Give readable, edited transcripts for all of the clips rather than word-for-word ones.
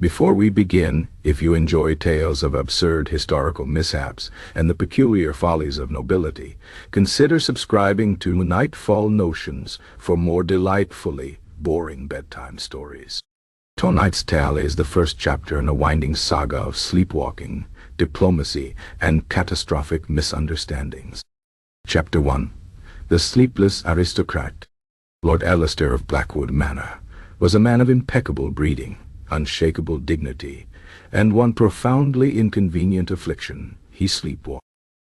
Before we begin, if you enjoy tales of absurd historical mishaps and the peculiar follies of nobility, consider subscribing to Nightfall Notions for more delightfully boring bedtime stories. Tonight's tale is the first chapter in a winding saga of sleepwalking, diplomacy, and catastrophic misunderstandings. Chapter 1. The Sleepless Aristocrat. Lord Alistair of Blackwood Manor was a man of impeccable breeding, unshakable dignity, and one profoundly inconvenient affliction. He sleepwalked.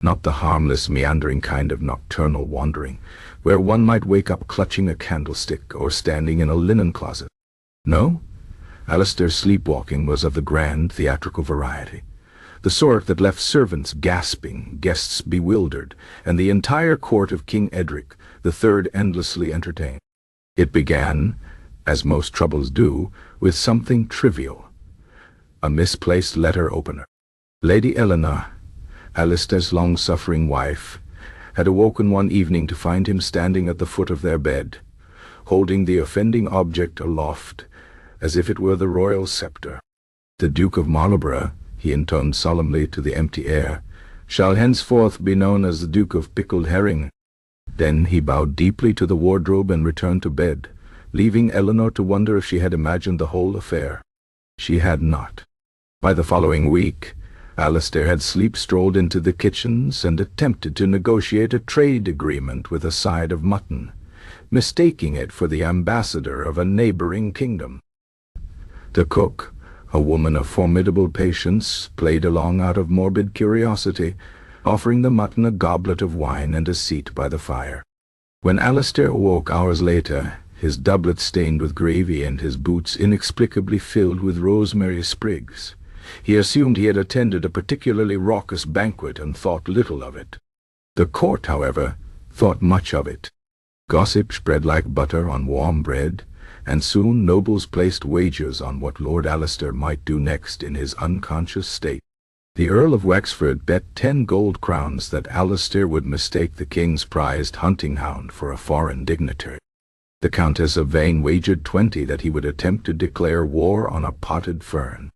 Not the harmless, meandering kind of nocturnal wandering, where one might wake up clutching a candlestick or standing in a linen closet. No, Alistair's sleepwalking was of the grand theatrical variety, the sort that left servants gasping, guests bewildered, and the entire court of King Edric III endlessly entertained. It began, as most troubles do, with something trivial. A misplaced letter opener. Lady Eleanor, Alistair's long-suffering wife, had awoken one evening to find him standing at the foot of their bed, holding the offending object aloft, as if it were the royal scepter. "The Duke of Marlborough," he intoned solemnly to the empty air, "shall henceforth be known as the Duke of Pickled Herring." Then he bowed deeply to the wardrobe and returned to bed, leaving Eleanor to wonder if she had imagined the whole affair. She had not. By the following week, Alistair had sleep-strolled into the kitchens and attempted to negotiate a trade agreement with a side of mutton, mistaking it for the ambassador of a neighboring kingdom. The cook, a woman of formidable patience, played along out of morbid curiosity, offering the mutton a goblet of wine and a seat by the fire. When Alistair awoke hours later, his doublet stained with gravy and his boots inexplicably filled with rosemary sprigs, he assumed he had attended a particularly raucous banquet and thought little of it. The court, however, thought much of it. Gossip spread like butter on warm bread, and soon nobles placed wagers on what Lord Alistair might do next in his unconscious state. The Earl of Wexford bet 10 gold crowns that Alistair would mistake the king's prized hunting hound for a foreign dignitary. The Countess of Vane wagered 20 that he would attempt to declare war on a potted fern.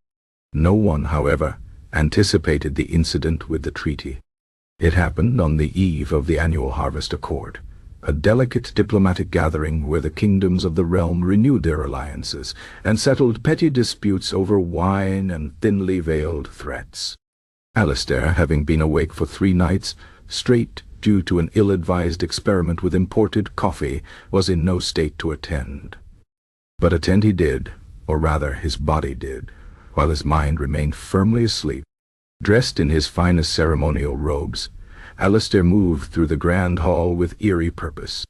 No one, however, anticipated the incident with the treaty. It happened on the eve of the annual harvest accord, a delicate diplomatic gathering where the kingdoms of the realm renewed their alliances and settled petty disputes over wine and thinly veiled threats. Alistair, having been awake for 3 nights straight due to an ill-advised experiment with imported coffee, was in no state to attend. But attend he did, or rather his body did, while his mind remained firmly asleep. Dressed in his finest ceremonial robes, Alistair moved through the grand hall with eerie purpose.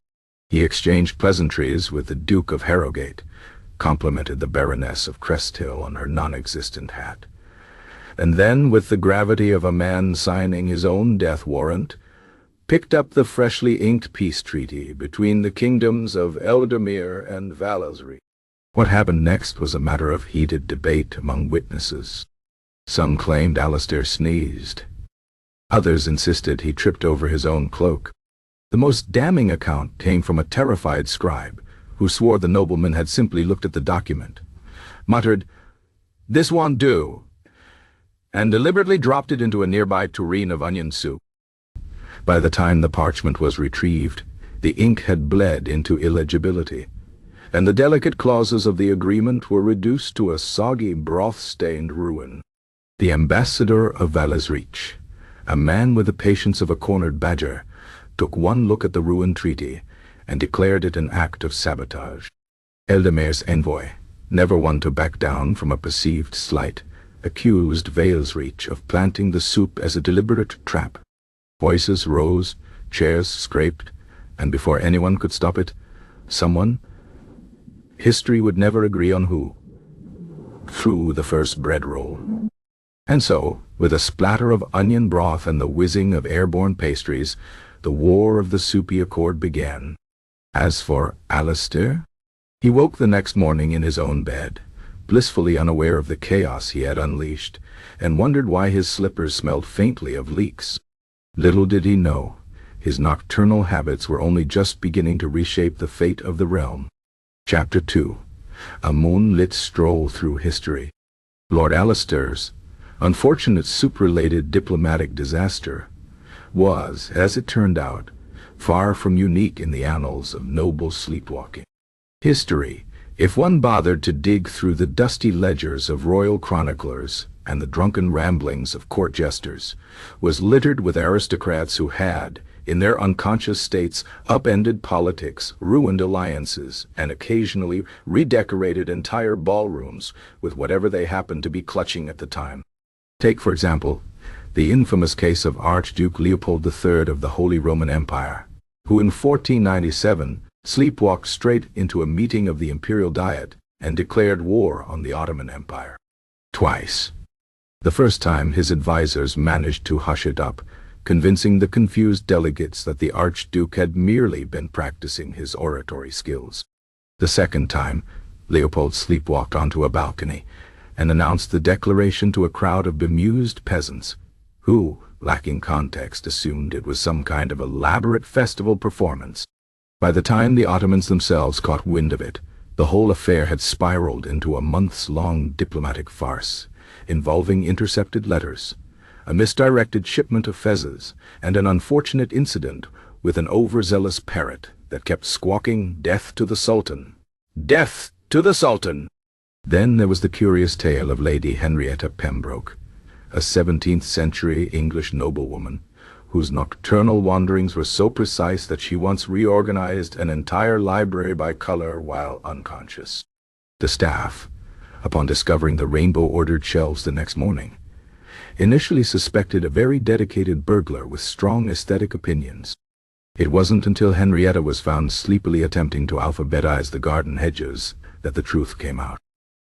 He exchanged pleasantries with the Duke of Harrogate, complimented the Baroness of Cresthill on her non-existent hat, and then, with the gravity of a man signing his own death warrant, picked up the freshly inked peace treaty between the kingdoms of Eldermere and Valesry. What happened next was a matter of heated debate among witnesses. Some claimed Alistair sneezed. Others insisted he tripped over his own cloak. The most damning account came from a terrified scribe, who swore the nobleman had simply looked at the document, muttered, "This won't do," and deliberately dropped it into a nearby tureen of onion soup. By the time the parchment was retrieved, the ink had bled into illegibility, and the delicate clauses of the agreement were reduced to a soggy, broth-stained ruin. The ambassador of Valesreach, a man with the patience of a cornered badger, took one look at the ruined treaty and declared it an act of sabotage. Eldermere's envoy, never one to back down from a perceived slight, accused Valesreach of planting the soup as a deliberate trap. Voices rose, chairs scraped, and before anyone could stop it, someone, history would never agree on who, threw the first bread roll. And so, with a splatter of onion broth and the whizzing of airborne pastries, the war of the soupy accord began. As for Alistair, he woke the next morning in his own bed, blissfully unaware of the chaos he had unleashed, and wondered why his slippers smelled faintly of leeks. Little did he know, his nocturnal habits were only just beginning to reshape the fate of the realm. Chapter 2. A Moonlit Stroll Through History. Lord Alistair's unfortunate soup-related diplomatic disaster was, as it turned out, far from unique in the annals of noble sleepwalking. History, if one bothered to dig through the dusty ledgers of royal chroniclers and the drunken ramblings of court jesters, was littered with aristocrats who had, in their unconscious states, upended politics, ruined alliances, and occasionally redecorated entire ballrooms with whatever they happened to be clutching at the time. Take, for example, the infamous case of Archduke Leopold III of the Holy Roman Empire, who in 1497 sleepwalked straight into a meeting of the Imperial Diet and declared war on the Ottoman Empire. Twice. The first time his advisors managed to hush it up, convincing the confused delegates that the Archduke had merely been practicing his oratory skills. The second time, Leopold sleepwalked onto a balcony and announced the declaration to a crowd of bemused peasants, who, lacking context, assumed it was some kind of elaborate festival performance. By the time the Ottomans themselves caught wind of it, the whole affair had spiraled into a months-long diplomatic farce, involving intercepted letters, a misdirected shipment of fezzes, and an unfortunate incident with an overzealous parrot that kept squawking, "Death to the Sultan! Death to the Sultan!" Then there was the curious tale of Lady Henrietta Pembroke, a 17th-century English noblewoman, whose nocturnal wanderings were so precise that she once reorganized an entire library by color while unconscious. The staff, upon discovering the rainbow-ordered shelves the next morning, initially suspected a very dedicated burglar with strong aesthetic opinions. It wasn't until Henrietta was found sleepily attempting to alphabetize the garden hedges that the truth came out.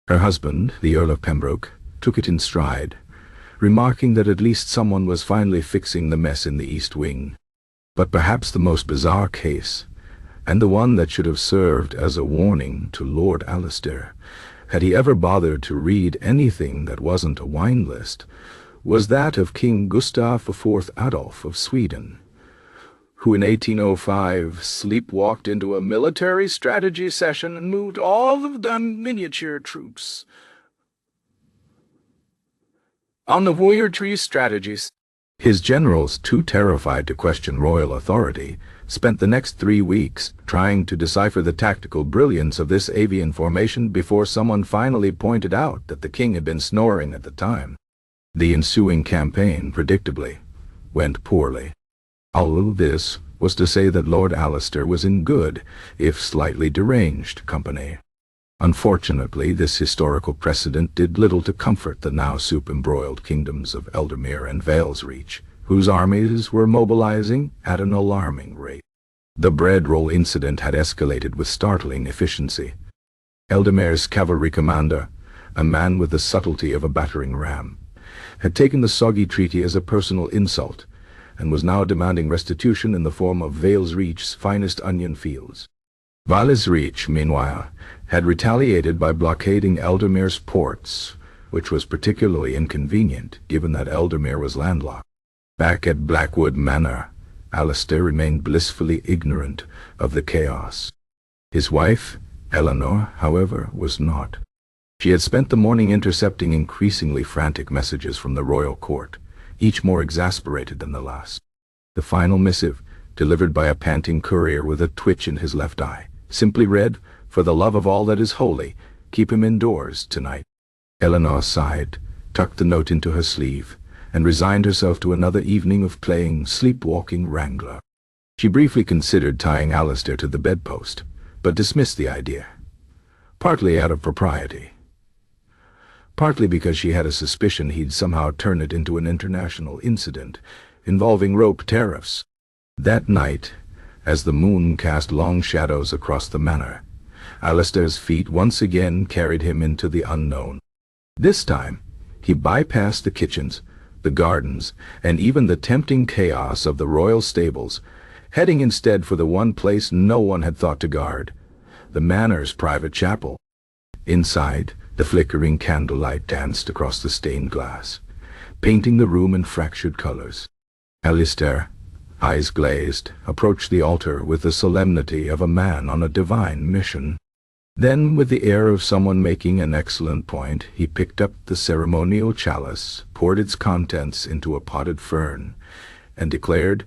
Her husband, the Earl of Pembroke, took it in stride, remarking that at least someone was finally fixing the mess in the East Wing. But perhaps the most bizarre case, and the one that should have served as a warning to Lord Alistair, had he ever bothered to read anything that wasn't a wine list, was that of King Gustav IV Adolf of Sweden, who in 1805 sleepwalked into a military strategy session and moved all of the miniature troops on the warrior tree strategies. His generals, too terrified to question royal authority, spent the next 3 weeks trying to decipher the tactical brilliance of this avian formation before someone finally pointed out that the king had been snoring at the time. The ensuing campaign, predictably, went poorly. All of this was to say that Lord Alistair was in good, if slightly deranged, company. Unfortunately, this historical precedent did little to comfort the now soup-embroiled kingdoms of Eldermere and Valesreach, whose armies were mobilizing at an alarming rate. The bread roll incident had escalated with startling efficiency. Eldermere's cavalry commander, a man with the subtlety of a battering ram, had taken the soggy treaty as a personal insult, and was now demanding restitution in the form of Valesreach's finest onion fields. Valesreach, meanwhile, had retaliated by blockading Eldermere's ports, which was particularly inconvenient given that Eldermere was landlocked. Back at Blackwood Manor, Alistair remained blissfully ignorant of the chaos. His wife, Eleanor, however, was not. She had spent the morning intercepting increasingly frantic messages from the royal court, each more exasperated than the last. The final missive, delivered by a panting courier with a twitch in his left eye, simply read, "For the love of all that is holy, keep him indoors tonight." Eleanor sighed, tucked the note into her sleeve, and resigned herself to another evening of playing sleepwalking wrangler. She briefly considered tying Alistair to the bedpost, but dismissed the idea, partly out of propriety, partly because she had a suspicion he'd somehow turn it into an international incident involving rope tariffs. That night, as the moon cast long shadows across the manor, Alistair's feet once again carried him into the unknown. This time, he bypassed the kitchens, the gardens, and even the tempting chaos of the royal stables, heading instead for the one place no one had thought to guard, the manor's private chapel. Inside, the flickering candlelight danced across the stained glass, painting the room in fractured colors. Alistair, eyes glazed, approached the altar with the solemnity of a man on a divine mission. Then, with the air of someone making an excellent point, he picked up the ceremonial chalice, poured its contents into a potted fern, and declared,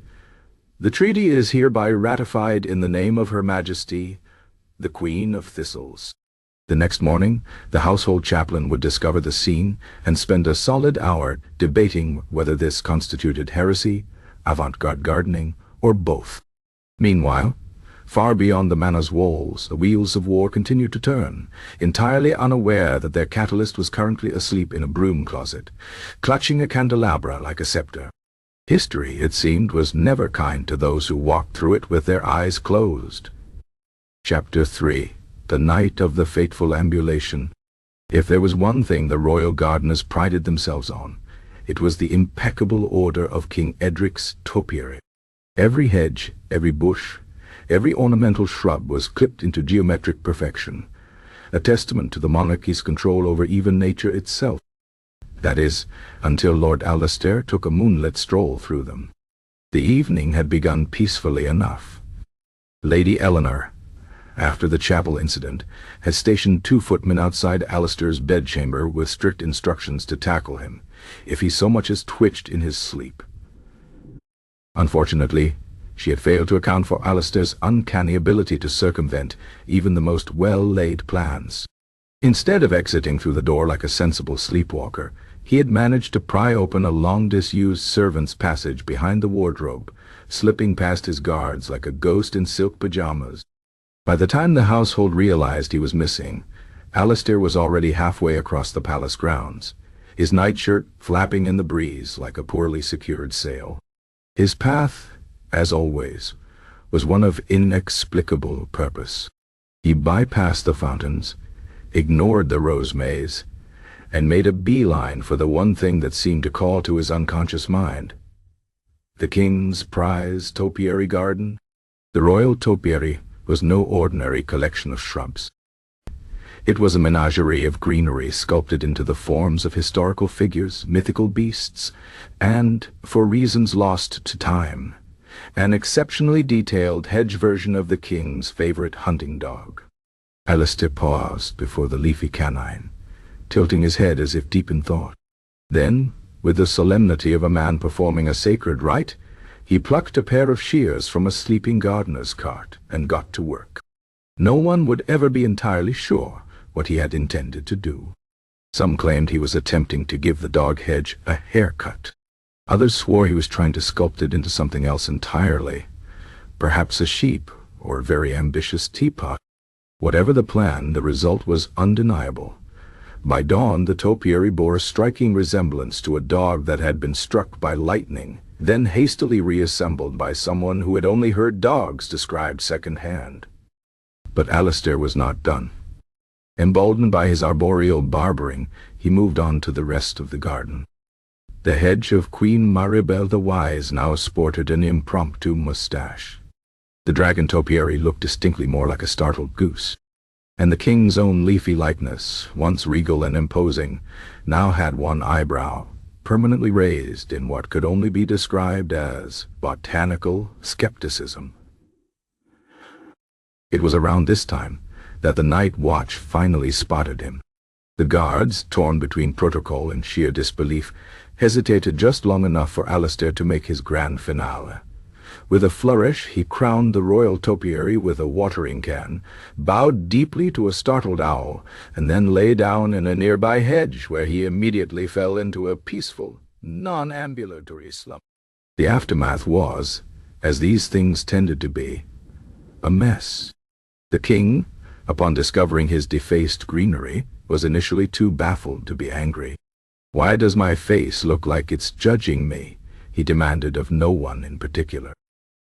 "The treaty is hereby ratified in the name of Her Majesty, the Queen of Thistles." The next morning, the household chaplain would discover the scene and spend a solid hour debating whether this constituted heresy, avant-garde gardening, or both. Meanwhile, far beyond the manor's walls, the wheels of war continued to turn, entirely unaware that their catalyst was currently asleep in a broom closet, clutching a candelabra like a scepter. History, it seemed, was never kind to those who walked through it with their eyes closed. Chapter 3. The Night of the Fateful Ambulation. If there was one thing the royal gardeners prided themselves on, it was the impeccable order of King Edric's topiary. Every hedge, every bush, every ornamental shrub was clipped into geometric perfection, a testament to the monarchy's control over even nature itself. That is, until Lord Alistair took a moonlit stroll through them. The evening had begun peacefully enough. Lady Eleanor, after the chapel incident, had stationed 2 footmen outside Alistair's bedchamber with strict instructions to tackle him, if he so much as twitched in his sleep. Unfortunately, she had failed to account for Alistair's uncanny ability to circumvent even the most well-laid plans. Instead of exiting through the door like a sensible sleepwalker, he had managed to pry open a long-disused servant's passage behind the wardrobe, slipping past his guards like a ghost in silk pajamas. By the time the household realized he was missing, Alistair was already halfway across the palace grounds, his nightshirt flapping in the breeze like a poorly secured sail. His path, as always, was one of inexplicable purpose. He bypassed the fountains, ignored the rose maze, and made a beeline for the one thing that seemed to call to his unconscious mind. The king's prize topiary garden? The royal topiary was no ordinary collection of shrubs. It was a menagerie of greenery sculpted into the forms of historical figures, mythical beasts, and, for reasons lost to time, an exceptionally detailed hedge version of the king's favorite hunting dog. Alistair paused before the leafy canine, tilting his head as if deep in thought. Then, with the solemnity of a man performing a sacred rite, he plucked a pair of shears from a sleeping gardener's cart and got to work. No one would ever be entirely sure what he had intended to do. Some claimed he was attempting to give the dog hedge a haircut. Others swore he was trying to sculpt it into something else entirely, perhaps a sheep or a very ambitious teapot. Whatever the plan, the result was undeniable. By dawn, the topiary bore a striking resemblance to a dog that had been struck by lightning, then hastily reassembled by someone who had only heard dogs described second-hand. But Alistair was not done. Emboldened by his arboreal barbering, he moved on to the rest of the garden. The hedge of Queen Maribel the Wise now sported an impromptu moustache. The dragon topiary looked distinctly more like a startled goose, and the king's own leafy likeness, once regal and imposing, now had one eyebrow permanently raised in what could only be described as botanical skepticism. It was around this time that the night watch finally spotted him. The guards, torn between protocol and sheer disbelief, hesitated just long enough for Alistair to make his grand finale. With a flourish, he crowned the royal topiary with a watering can, bowed deeply to a startled owl, and then lay down in a nearby hedge, where he immediately fell into a peaceful, non-ambulatory slumber. The aftermath was, as these things tended to be, a mess. The king, upon discovering his defaced greenery, was initially too baffled to be angry. "Why does my face look like it's judging me?" he demanded of no one in particular.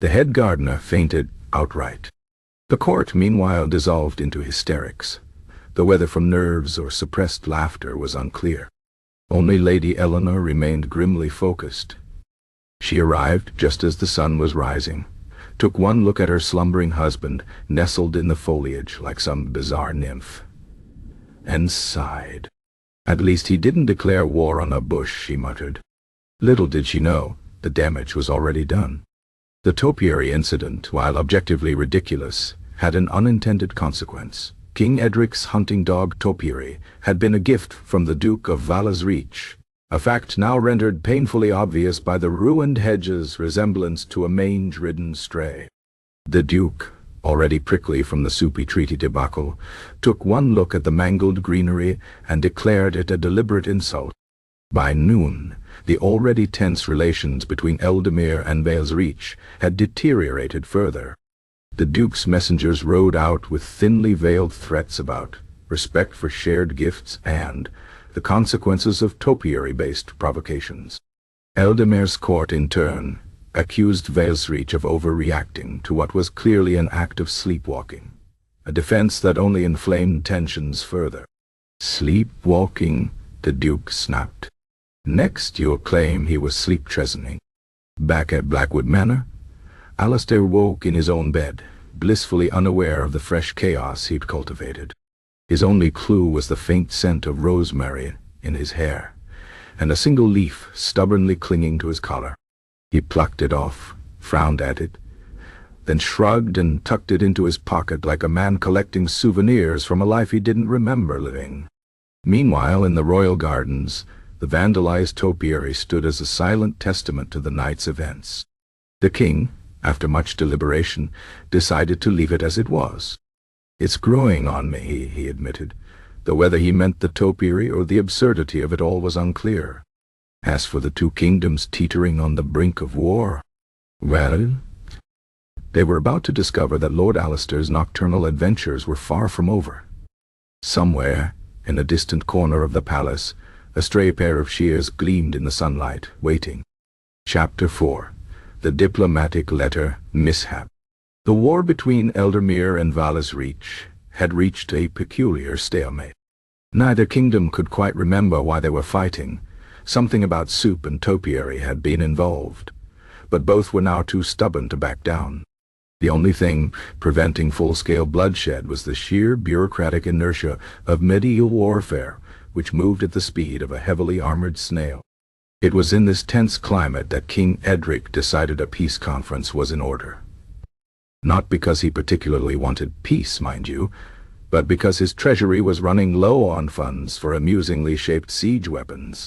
The head gardener fainted outright. The court, meanwhile, dissolved into hysterics, though whether from nerves or suppressed laughter was unclear. Only Lady Eleanor remained grimly focused. She arrived just as the sun was rising, took one look at her slumbering husband, nestled in the foliage like some bizarre nymph, and sighed. "At least he didn't declare war on a bush," she muttered. Little did she know, the damage was already done. The topiary incident, while objectively ridiculous, had an unintended consequence. King Edric's hunting dog Topiary had been a gift from the Duke of Vala's Reach, a fact now rendered painfully obvious by the ruined hedge's resemblance to a mange-ridden stray. The Duke, already prickly from the soupy treaty debacle, took one look at the mangled greenery and declared it a deliberate insult. By noon, the already tense relations between Eldamere and Vale's Reach had deteriorated further. The Duke's messengers rode out with thinly veiled threats about respect for shared gifts and the consequences of topiary-based provocations. Eldamere's court, in turn, accused Vale's Reach of overreacting to what was clearly an act of sleepwalking, a defense that only inflamed tensions further. Sleepwalking, the Duke snapped. Next you'll claim he was sleep-treasoning. Back at Blackwood Manor, Alistair woke in his own bed, blissfully unaware of the fresh chaos he'd cultivated. His only clue was the faint scent of rosemary in his hair, and a single leaf stubbornly clinging to his collar. He plucked it off, frowned at it, then shrugged and tucked it into his pocket like a man collecting souvenirs from a life he didn't remember living. Meanwhile, in the royal gardens, the vandalized topiary stood as a silent testament to the night's events. The king, after much deliberation, decided to leave it as it was. "It's growing on me," he admitted, though whether he meant the topiary or the absurdity of it all was unclear. As for the two kingdoms teetering on the brink of war, well, they were about to discover that Lord Alistair's nocturnal adventures were far from over. Somewhere, in a distant corner of the palace, a stray pair of shears gleamed in the sunlight, waiting. Chapter 4. The Diplomatic Letter, Mishap. The war between Eldamere and Vala's Reach had reached a peculiar stalemate. Neither kingdom could quite remember why they were fighting. Something about soup and topiary had been involved, but both were now too stubborn to back down. The only thing preventing full-scale bloodshed was the sheer bureaucratic inertia of medieval warfare, which moved at the speed of a heavily armored snail. It was in this tense climate that King Edric decided a peace conference was in order. Not because he particularly wanted peace, mind you, but because his treasury was running low on funds for amusingly shaped siege weapons.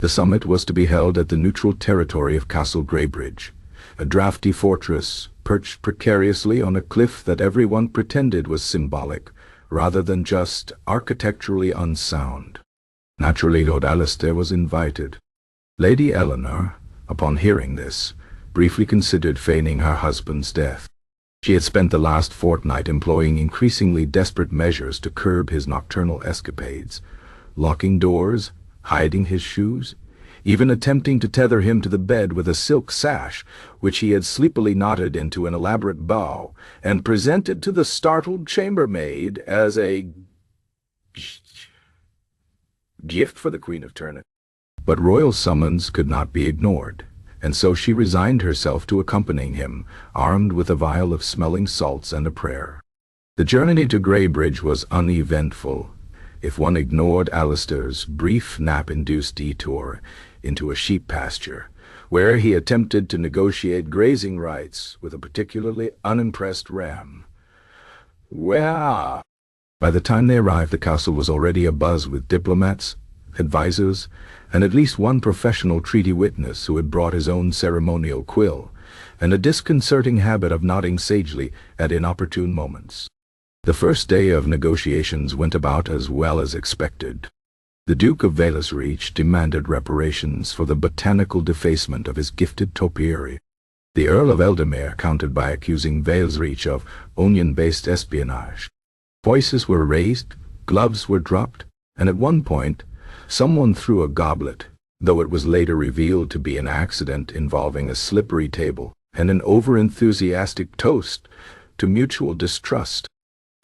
The summit was to be held at the neutral territory of Castle Greybridge, a drafty fortress perched precariously on a cliff that everyone pretended was symbolic, rather than just architecturally unsound. Naturally, Lord Alistair was invited. Lady Eleanor, upon hearing this, briefly considered feigning her husband's death. She had spent the last fortnight employing increasingly desperate measures to curb his nocturnal escapades, locking doors, hiding his shoes, even attempting to tether him to the bed with a silk sash, which he had sleepily knotted into an elaborate bow, and presented to the startled chambermaid as a gift for the Queen of Turnip. But royal summons could not be ignored, and so she resigned herself to accompanying him, armed with a vial of smelling salts and a prayer. The journey to Greybridge was uneventful, if one ignored Alistair's brief nap-induced detour into a sheep pasture, where he attempted to negotiate grazing rights with a particularly unimpressed ram. Well, by the time they arrived, the castle was already abuzz with diplomats, advisors, and at least one professional treaty witness who had brought his own ceremonial quill, and a disconcerting habit of nodding sagely at inopportune moments. The first day of negotiations went about as well as expected. The Duke of Vala's Reach demanded reparations for the botanical defacement of his gifted topiary. The Earl of Eldamere countered by accusing Vala's Reach of onion-based espionage. Voices were raised, gloves were dropped, and at one point, someone threw a goblet, though it was later revealed to be an accident involving a slippery table and an over-enthusiastic toast to mutual distrust.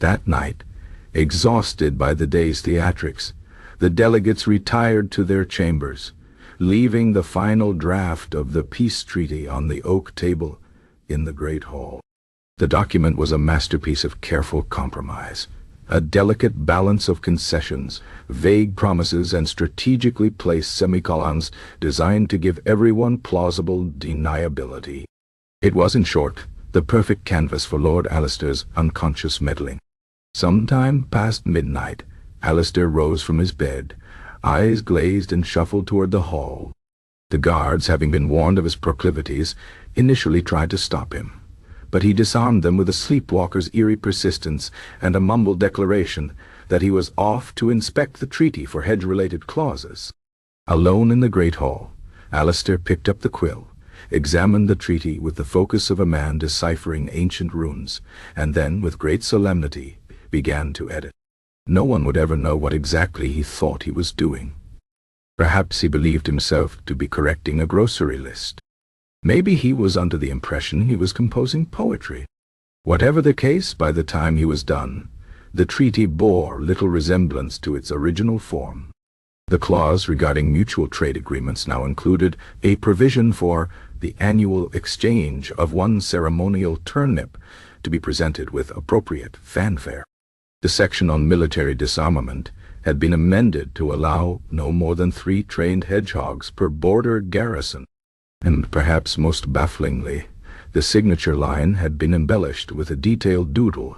That night, exhausted by the day's theatrics, the delegates retired to their chambers, leaving the final draft of the peace treaty on the oak table in the great hall. The document was a masterpiece of careful compromise, a delicate balance of concessions, vague promises, and strategically placed semicolons designed to give everyone plausible deniability. It was, in short, the perfect canvas for Lord Alistair's unconscious meddling. Sometime past midnight, Alistair rose from his bed, eyes glazed, and shuffled toward the hall. The guards, having been warned of his proclivities, initially tried to stop him, but he disarmed them with a sleepwalker's eerie persistence and a mumbled declaration that he was off to inspect the treaty for hedge-related clauses. Alone in the great hall, Alistair picked up the quill, examined the treaty with the focus of a man deciphering ancient runes, and then, with great solemnity, began to edit. No one would ever know what exactly he thought he was doing. Perhaps he believed himself to be correcting a grocery list. Maybe he was under the impression he was composing poetry. Whatever the case, by the time he was done, the treaty bore little resemblance to its original form. The clause regarding mutual trade agreements now included a provision for the annual exchange of one ceremonial turnip to be presented with appropriate fanfare. The section on military disarmament had been amended to allow no more than 3 trained hedgehogs per border garrison. And perhaps most bafflingly, the signature line had been embellished with a detailed doodle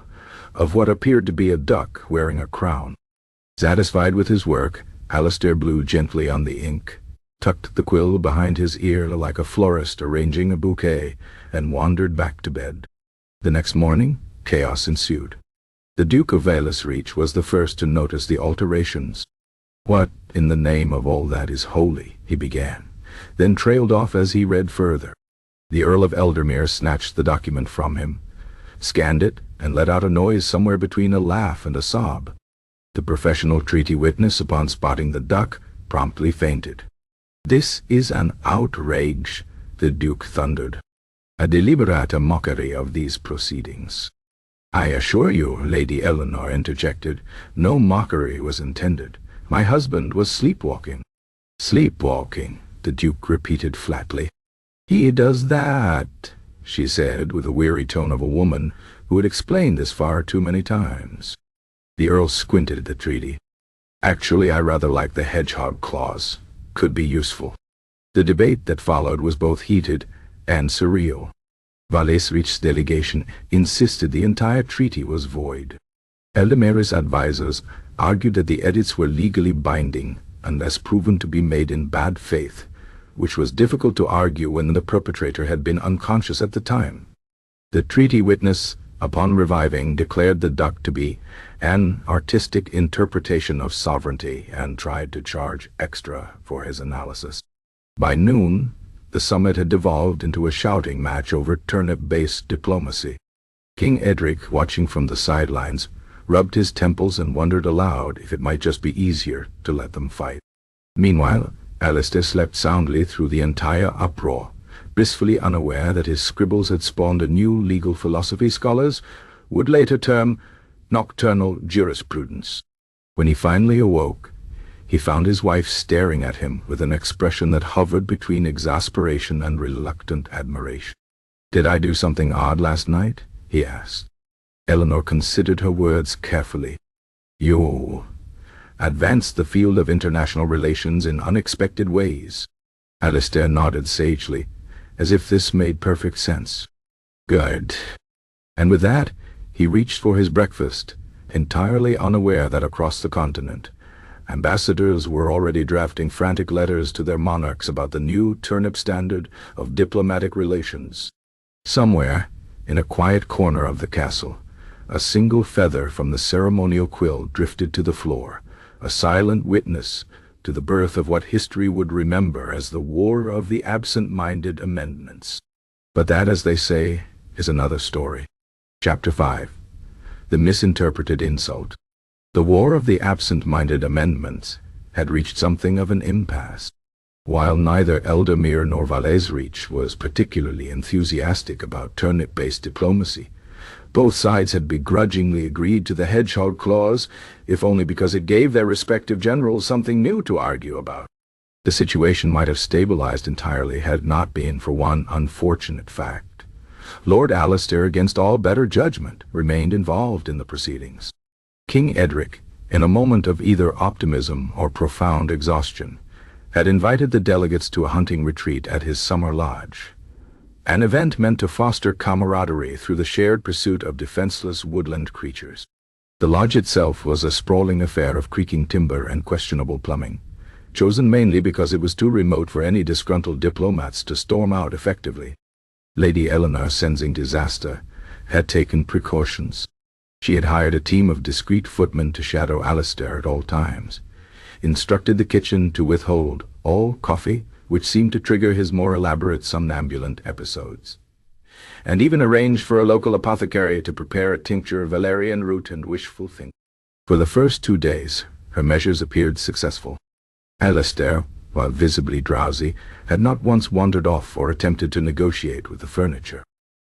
of what appeared to be a duck wearing a crown. Satisfied with his work, Alistair blew gently on the ink, tucked the quill behind his ear like a florist arranging a bouquet, and wandered back to bed. The next morning, chaos ensued. The Duke of Reach was the first to notice the alterations. "What, in the name of all that is holy," he began, then trailed off as he read further. The Earl of Eldermere snatched the document from him, scanned it, and let out a noise somewhere between a laugh and a sob. The professional treaty witness, upon spotting the duck, promptly fainted. "This is an outrage," the Duke thundered. "A deliberate mockery of these proceedings." "I assure you," Lady Eleanor interjected, "no mockery was intended. My husband was sleepwalking." "Sleepwalking," the Duke repeated flatly. "He does that," she said, with the weary tone of a woman who had explained this far too many times. The Earl squinted at the treaty. "Actually, I rather like the hedgehog clause. Could be useful." The debate that followed was both heated and surreal. Reach's delegation insisted the entire treaty was void. Eldermere's advisers argued that the edits were legally binding unless proven to be made in bad faith, which was difficult to argue when the perpetrator had been unconscious at the time. The treaty witness, upon reviving, declared the duck to be an artistic interpretation of sovereignty and tried to charge extra for his analysis. By noon, the summit had devolved into a shouting match over turnip-based diplomacy. King Edric, watching from the sidelines, rubbed his temples and wondered aloud if it might just be easier to let them fight. Meanwhile, Alistair slept soundly through the entire uproar, blissfully unaware that his scribbles had spawned a new legal philosophy scholars would later term nocturnal jurisprudence. When he finally awoke, he found his wife staring at him with an expression that hovered between exasperation and reluctant admiration. "Did I do something odd last night?" he asked. Eleanor considered her words carefully. "You advanced the field of international relations in unexpected ways." Alistair nodded sagely, as if this made perfect sense. "Good." And with that, he reached for his breakfast, entirely unaware that across the continent, ambassadors were already drafting frantic letters to their monarchs about the new turnip standard of diplomatic relations. Somewhere, in a quiet corner of the castle, a single feather from the ceremonial quill drifted to the floor, a silent witness to the birth of what history would remember as the War of the Absent-Minded Amendments. But that, as they say, is another story. Chapter 5. The Misinterpreted Insult. The War of the Absent-Minded Amendments had reached something of an impasse. While neither Eldermere nor Reach was particularly enthusiastic about turnip-based diplomacy, both sides had begrudgingly agreed to the hedgehog clause, if only because it gave their respective generals something new to argue about. The situation might have stabilized entirely had it not been for one unfortunate fact. Lord Alistair, against all better judgment, remained involved in the proceedings. King Edric, in a moment of either optimism or profound exhaustion, had invited the delegates to a hunting retreat at his summer lodge, an event meant to foster camaraderie through the shared pursuit of defenseless woodland creatures. The lodge itself was a sprawling affair of creaking timber and questionable plumbing, chosen mainly because it was too remote for any disgruntled diplomats to storm out effectively. Lady Eleanor, sensing disaster, had taken precautions. She had hired a team of discreet footmen to shadow Alistair at all times, instructed the kitchen to withhold all coffee, which seemed to trigger his more elaborate somnambulant episodes, and even arranged for a local apothecary to prepare a tincture of valerian root and wishful thinking. For the first 2 days, her measures appeared successful. Alistair, while visibly drowsy, had not once wandered off or attempted to negotiate with the furniture.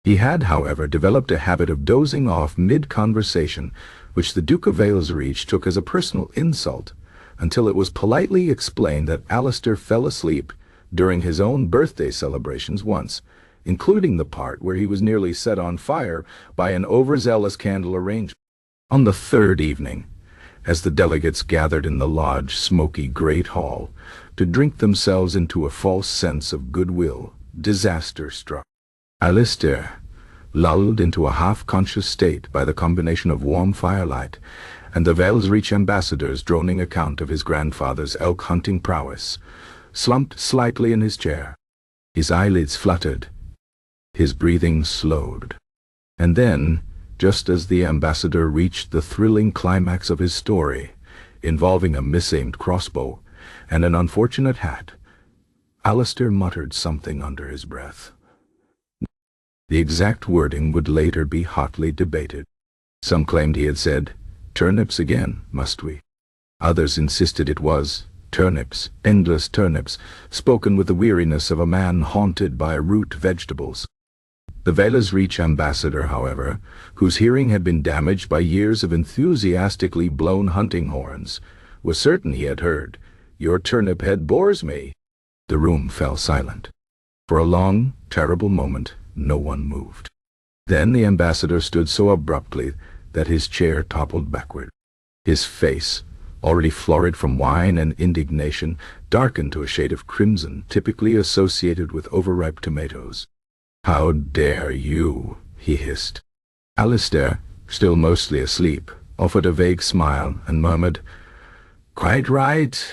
He had, however, developed a habit of dozing off mid-conversation, which the Duke of Valesreach took as a personal insult, until it was politely explained that Alistair fell asleep during his own birthday celebrations once, including the part where he was nearly set on fire by an overzealous candle arrangement. On the third evening, as the delegates gathered in the lodge smoky great hall to drink themselves into a false sense of goodwill, disaster struck. Alistair, lulled into a half-conscious state by the combination of warm firelight and the Valesreach ambassador's droning account of his grandfather's elk-hunting prowess, slumped slightly in his chair. His eyelids fluttered, his breathing slowed. And then, just as the ambassador reached the thrilling climax of his story, involving a misaimed crossbow and an unfortunate hat, Alistair muttered something under his breath. The exact wording would later be hotly debated. Some claimed he had said, "Turnips again, must we?" Others insisted it was turnips, endless turnips, spoken with the weariness of a man haunted by root vegetables. The Valesreach ambassador, however, whose hearing had been damaged by years of enthusiastically blown hunting horns, was certain he had heard, "Your turnip head bores me." The room fell silent. For a long, terrible moment, no one moved. Then the ambassador stood so abruptly that his chair toppled backward. His face, already florid from wine and indignation, darkened to a shade of crimson typically associated with overripe tomatoes. "How dare you?" he hissed. Alistair, still mostly asleep, offered a vague smile and murmured, quite right,"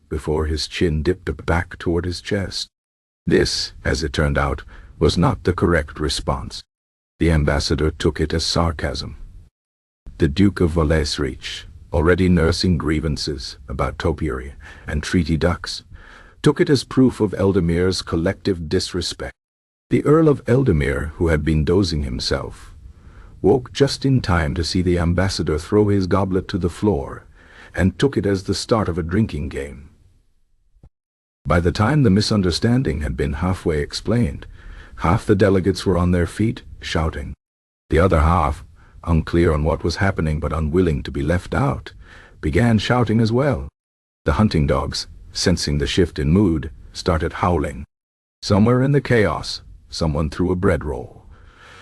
before his chin dipped back toward his chest. This, as it turned out, was not the correct response. The ambassador took it as sarcasm. The Duke of Valesreach, already nursing grievances about topiary and treaty ducks, took it as proof of Eldermere's collective disrespect. The Earl of Eldermere, who had been dozing himself, woke just in time to see the ambassador throw his goblet to the floor, and took it as the start of a drinking game. By the time the misunderstanding had been halfway explained, half the delegates were on their feet, shouting. The other half, unclear on what was happening but unwilling to be left out, began shouting as well. The hunting dogs, sensing the shift in mood, started howling. Somewhere in the chaos, someone threw a bread roll,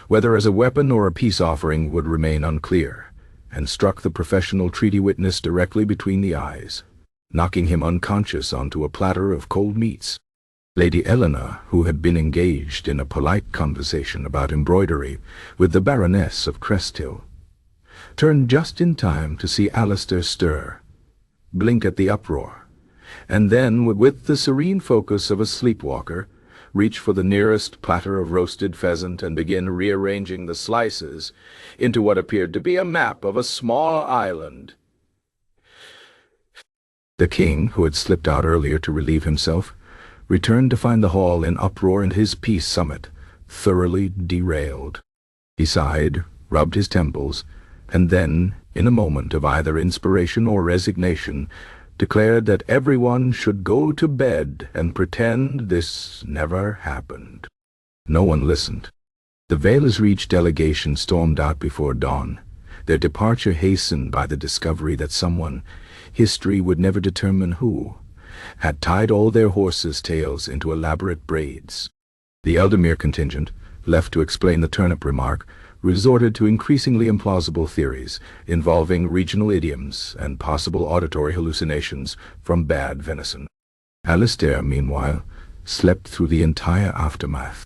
whether as a weapon or a peace offering would remain unclear, and struck the professional treaty witness directly between the eyes, knocking him unconscious onto a platter of cold meats. Lady Eleanor, who had been engaged in a polite conversation about embroidery with the Baroness of Cresthill, turned just in time to see Alistair stir, blink at the uproar, and then, with the serene focus of a sleepwalker, reach for the nearest platter of roasted pheasant and begin rearranging the slices into what appeared to be a map of a small island. The king, who had slipped out earlier to relieve himself, returned to find the hall in uproar and his peace summit thoroughly derailed. He sighed, rubbed his temples, and then, in a moment of either inspiration or resignation, declared that everyone should go to bed and pretend this never happened. No one listened. The Valesreach delegation stormed out before dawn, their departure hastened by the discovery that someone, history would never determine who, had tied all their horses' tails into elaborate braids. The Eldermere contingent, left to explain the turnip remark, resorted to increasingly implausible theories involving regional idioms and possible auditory hallucinations from bad venison. Alistair, meanwhile, slept through the entire aftermath.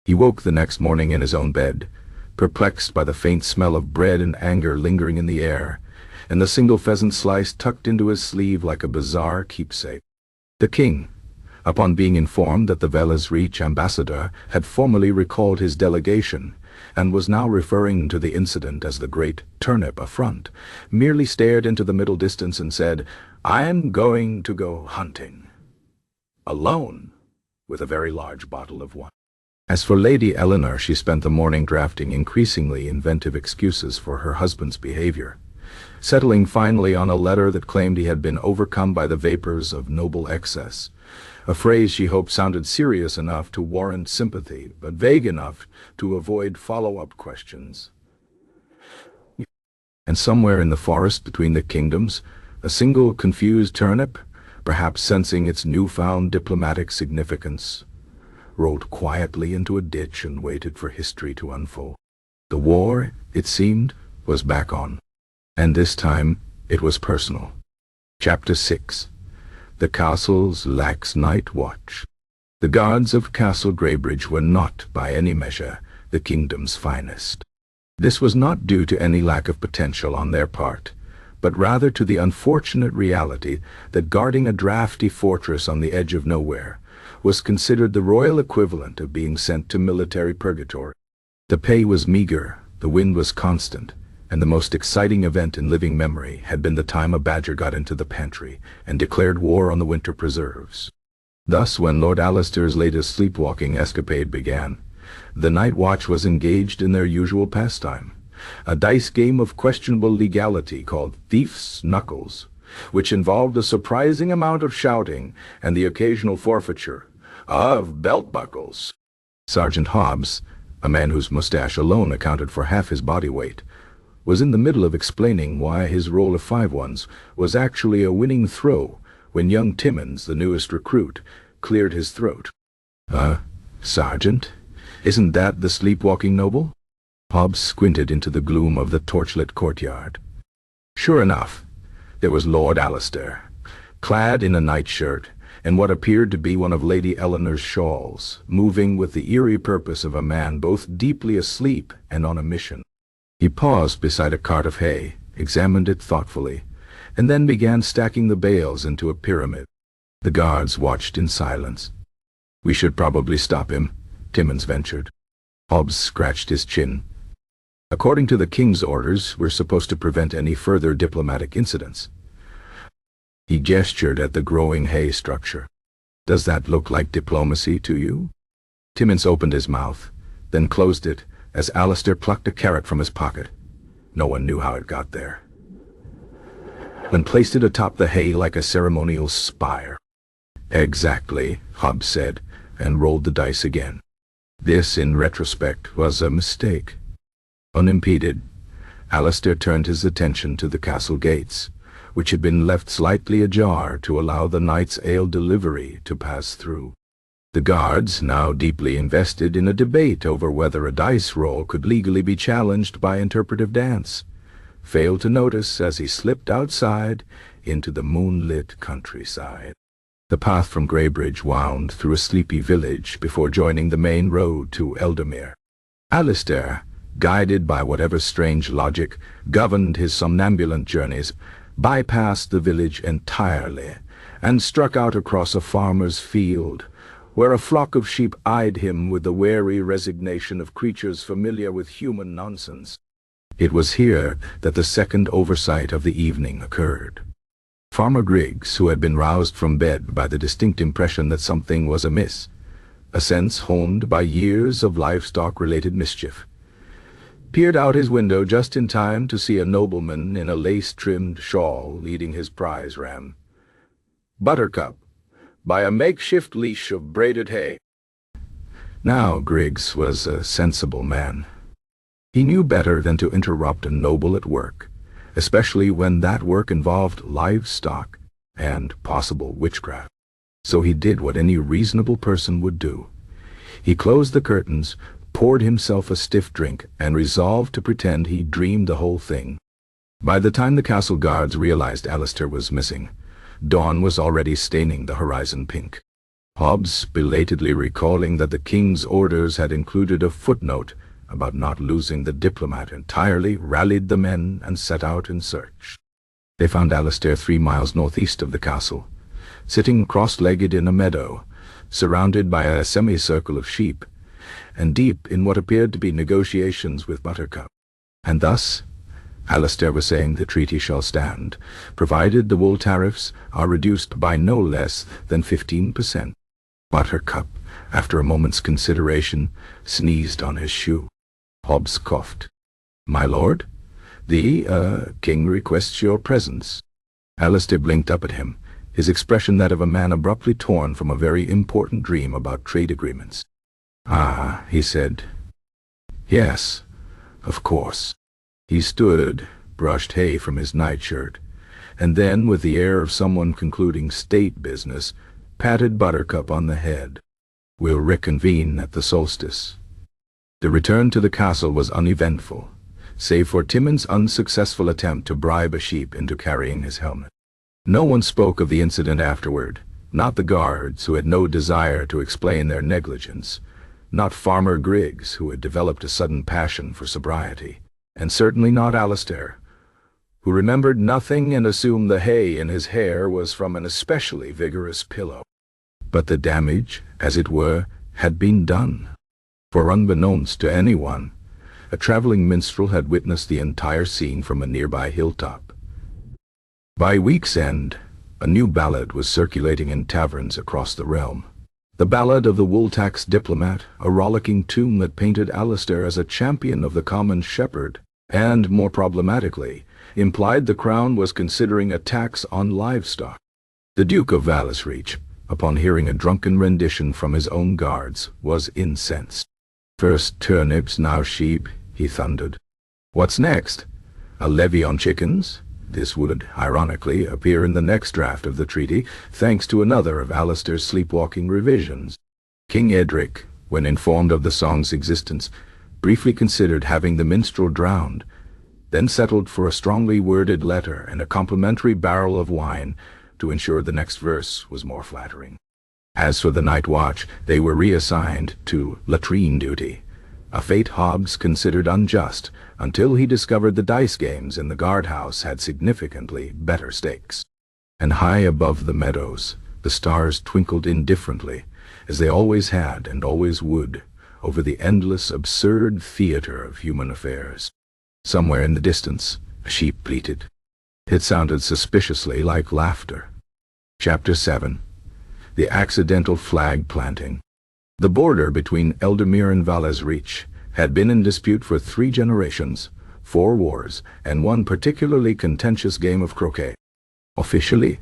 He woke the next morning in his own bed, perplexed by the faint smell of bread and anger lingering in the air, and the single pheasant slice tucked into his sleeve like a bizarre keepsake. The king, upon being informed that the Vela's Reach ambassador had formally recalled his delegation, and was now referring to the incident as the great Turnip affront, merely stared into the middle distance and said, "I'm going to go hunting. Alone, with a very large bottle of wine." As for Lady Eleanor, she spent the morning drafting increasingly inventive excuses for her husband's behavior, settling finally on a letter that claimed he had been overcome by the vapors of noble excess, a phrase she hoped sounded serious enough to warrant sympathy, but vague enough to avoid follow-up questions. And somewhere in the forest between the kingdoms, a single confused turnip, perhaps sensing its newfound diplomatic significance, rolled quietly into a ditch and waited for history to unfold. The war, it seemed, was back on. And this time, it was personal. Chapter 6. The Castle's Lax Night Watch. The guards of Castle Greybridge were not, by any measure, the kingdom's finest. This was not due to any lack of potential on their part, but rather to the unfortunate reality that guarding a drafty fortress on the edge of nowhere was considered the royal equivalent of being sent to military purgatory. The pay was meager, the wind was constant, and the most exciting event in living memory had been the time a badger got into the pantry and declared war on the winter preserves. Thus, when Lord Alistair's latest sleepwalking escapade began, the night watch was engaged in their usual pastime, a dice game of questionable legality called Thief's Knuckles, which involved a surprising amount of shouting and the occasional forfeiture of belt buckles. Sergeant Hobbs, a man whose mustache alone accounted for half his body weight, was in the middle of explaining why his roll of 5-1s was actually a winning throw when young Timmins, the newest recruit, cleared his throat. Sergeant, isn't that the sleepwalking noble?" Hobbs squinted into the gloom of the torchlit courtyard. Sure enough, there was Lord Alistair, clad in a nightshirt and what appeared to be one of Lady Eleanor's shawls, moving with the eerie purpose of a man both deeply asleep and on a mission. He paused beside a cart of hay, examined it thoughtfully, and then began stacking the bales into a pyramid. The guards watched in silence. "We should probably stop him," Timmins ventured. Hobbs scratched his chin. "According to the king's orders, we're supposed to prevent any further diplomatic incidents." He gestured at the growing hay structure. "Does that look like diplomacy to you?" Timmins opened his mouth, then closed it as Alistair plucked a carrot from his pocket. No one knew how it got there. And placed it atop the hay like a ceremonial spire. "Exactly," Hobbs said, and rolled the dice again. This, in retrospect, was a mistake. Unimpeded, Alistair turned his attention to the castle gates, which had been left slightly ajar to allow the night's ale delivery to pass through. The guards, now deeply invested in a debate over whether a dice roll could legally be challenged by interpretive dance, failed to notice as he slipped outside into the moonlit countryside. The path from Greybridge wound through a sleepy village before joining the main road to Eldermere. Alistair, guided by whatever strange logic governed his somnambulant journeys, bypassed the village entirely and struck out across a farmer's field, where a flock of sheep eyed him with the wary resignation of creatures familiar with human nonsense. It was here that the second oversight of the evening occurred. Farmer Griggs, who had been roused from bed by the distinct impression that something was amiss, a sense honed by years of livestock-related mischief, peered out his window just in time to see a nobleman in a lace-trimmed shawl leading his prize ram, Buttercup, by a makeshift leash of braided hay. Now Griggs was a sensible man. He knew better than to interrupt a noble at work, especially when that work involved livestock and possible witchcraft. So he did what any reasonable person would do. He closed the curtains, poured himself a stiff drink, and resolved to pretend he dreamed the whole thing. By the time the castle guards realized Alistair was missing, dawn was already staining the horizon pink. Hobbs, belatedly recalling that the king's orders had included a footnote about not losing the diplomat entirely, rallied the men and set out in search. They found Alistair 3 miles northeast of the castle, sitting cross-legged in a meadow, surrounded by a semicircle of sheep, and deep in what appeared to be negotiations with Buttercup. And thus, Alistair was saying the treaty shall stand, provided the wool tariffs are reduced by no less than 15%. Buttercup, after a moment's consideration, sneezed on his shoe. Hobbs coughed. "My lord, the king requests your presence." Alistair blinked up at him, his expression that of a man abruptly torn from a very important dream about trade agreements. "Ah," he said. "Yes, of course." He stood, brushed hay from his nightshirt, and then, with the air of someone concluding state business, patted Buttercup on the head. "We'll reconvene at the solstice." The return to the castle was uneventful, save for Timon's unsuccessful attempt to bribe a sheep into carrying his helmet. No one spoke of the incident afterward, not the guards, who had no desire to explain their negligence, not Farmer Griggs, who had developed a sudden passion for sobriety, and certainly not Alistair, who remembered nothing and assumed the hay in his hair was from an especially vigorous pillow. But the damage, as it were, had been done. For unbeknownst to anyone, a traveling minstrel had witnessed the entire scene from a nearby hilltop. By week's end, a new ballad was circulating in taverns across the realm. The Ballad of the Wool-Taxed Diplomat, a rollicking tune that painted Alistair as a champion of the common shepherd, and, more problematically, implied the crown was considering a tax on livestock. The Duke of Vallisreach, upon hearing a drunken rendition from his own guards, was incensed. "First turnips, now sheep," he thundered. "What's next? A levy on chickens?" This would, ironically, appear in the next draft of the treaty, thanks to another of Alistair's sleepwalking revisions. King Edric, when informed of the song's existence, briefly considered having the minstrel drowned, then settled for a strongly worded letter and a complimentary barrel of wine to ensure the next verse was more flattering. As for the night watch, they were reassigned to latrine duty, a fate Hobbs considered unjust until he discovered the dice games in the guardhouse had significantly better stakes. And high above the meadows, the stars twinkled indifferently, as they always had and always would, over the endless, absurd theater of human affairs. Somewhere in the distance, a sheep bleated. It sounded suspiciously like laughter. Chapter 7. The Accidental Flag Planting. The border between Eldermere and Vallisreach had been in dispute for 3 generations, 4 wars, and 1 particularly contentious game of croquet. Officially,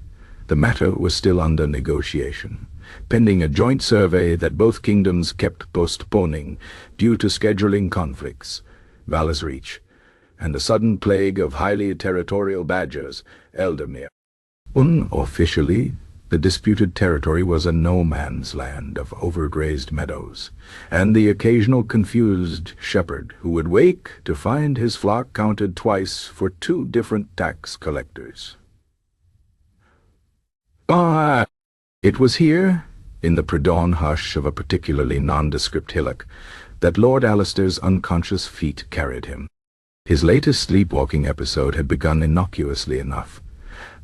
the matter was still under negotiation, pending a joint survey that both kingdoms kept postponing due to scheduling conflicts. Vallisreach, and a sudden plague of highly territorial badgers, Eldermere. Unofficially, the disputed territory was a no-man's land of overgrazed meadows, and the occasional confused shepherd who would wake to find his flock counted twice for 2 different tax collectors. It was here, in the pre-dawn hush of a particularly nondescript hillock, that Lord Alistair's unconscious feet carried him. His latest sleepwalking episode had begun innocuously enough.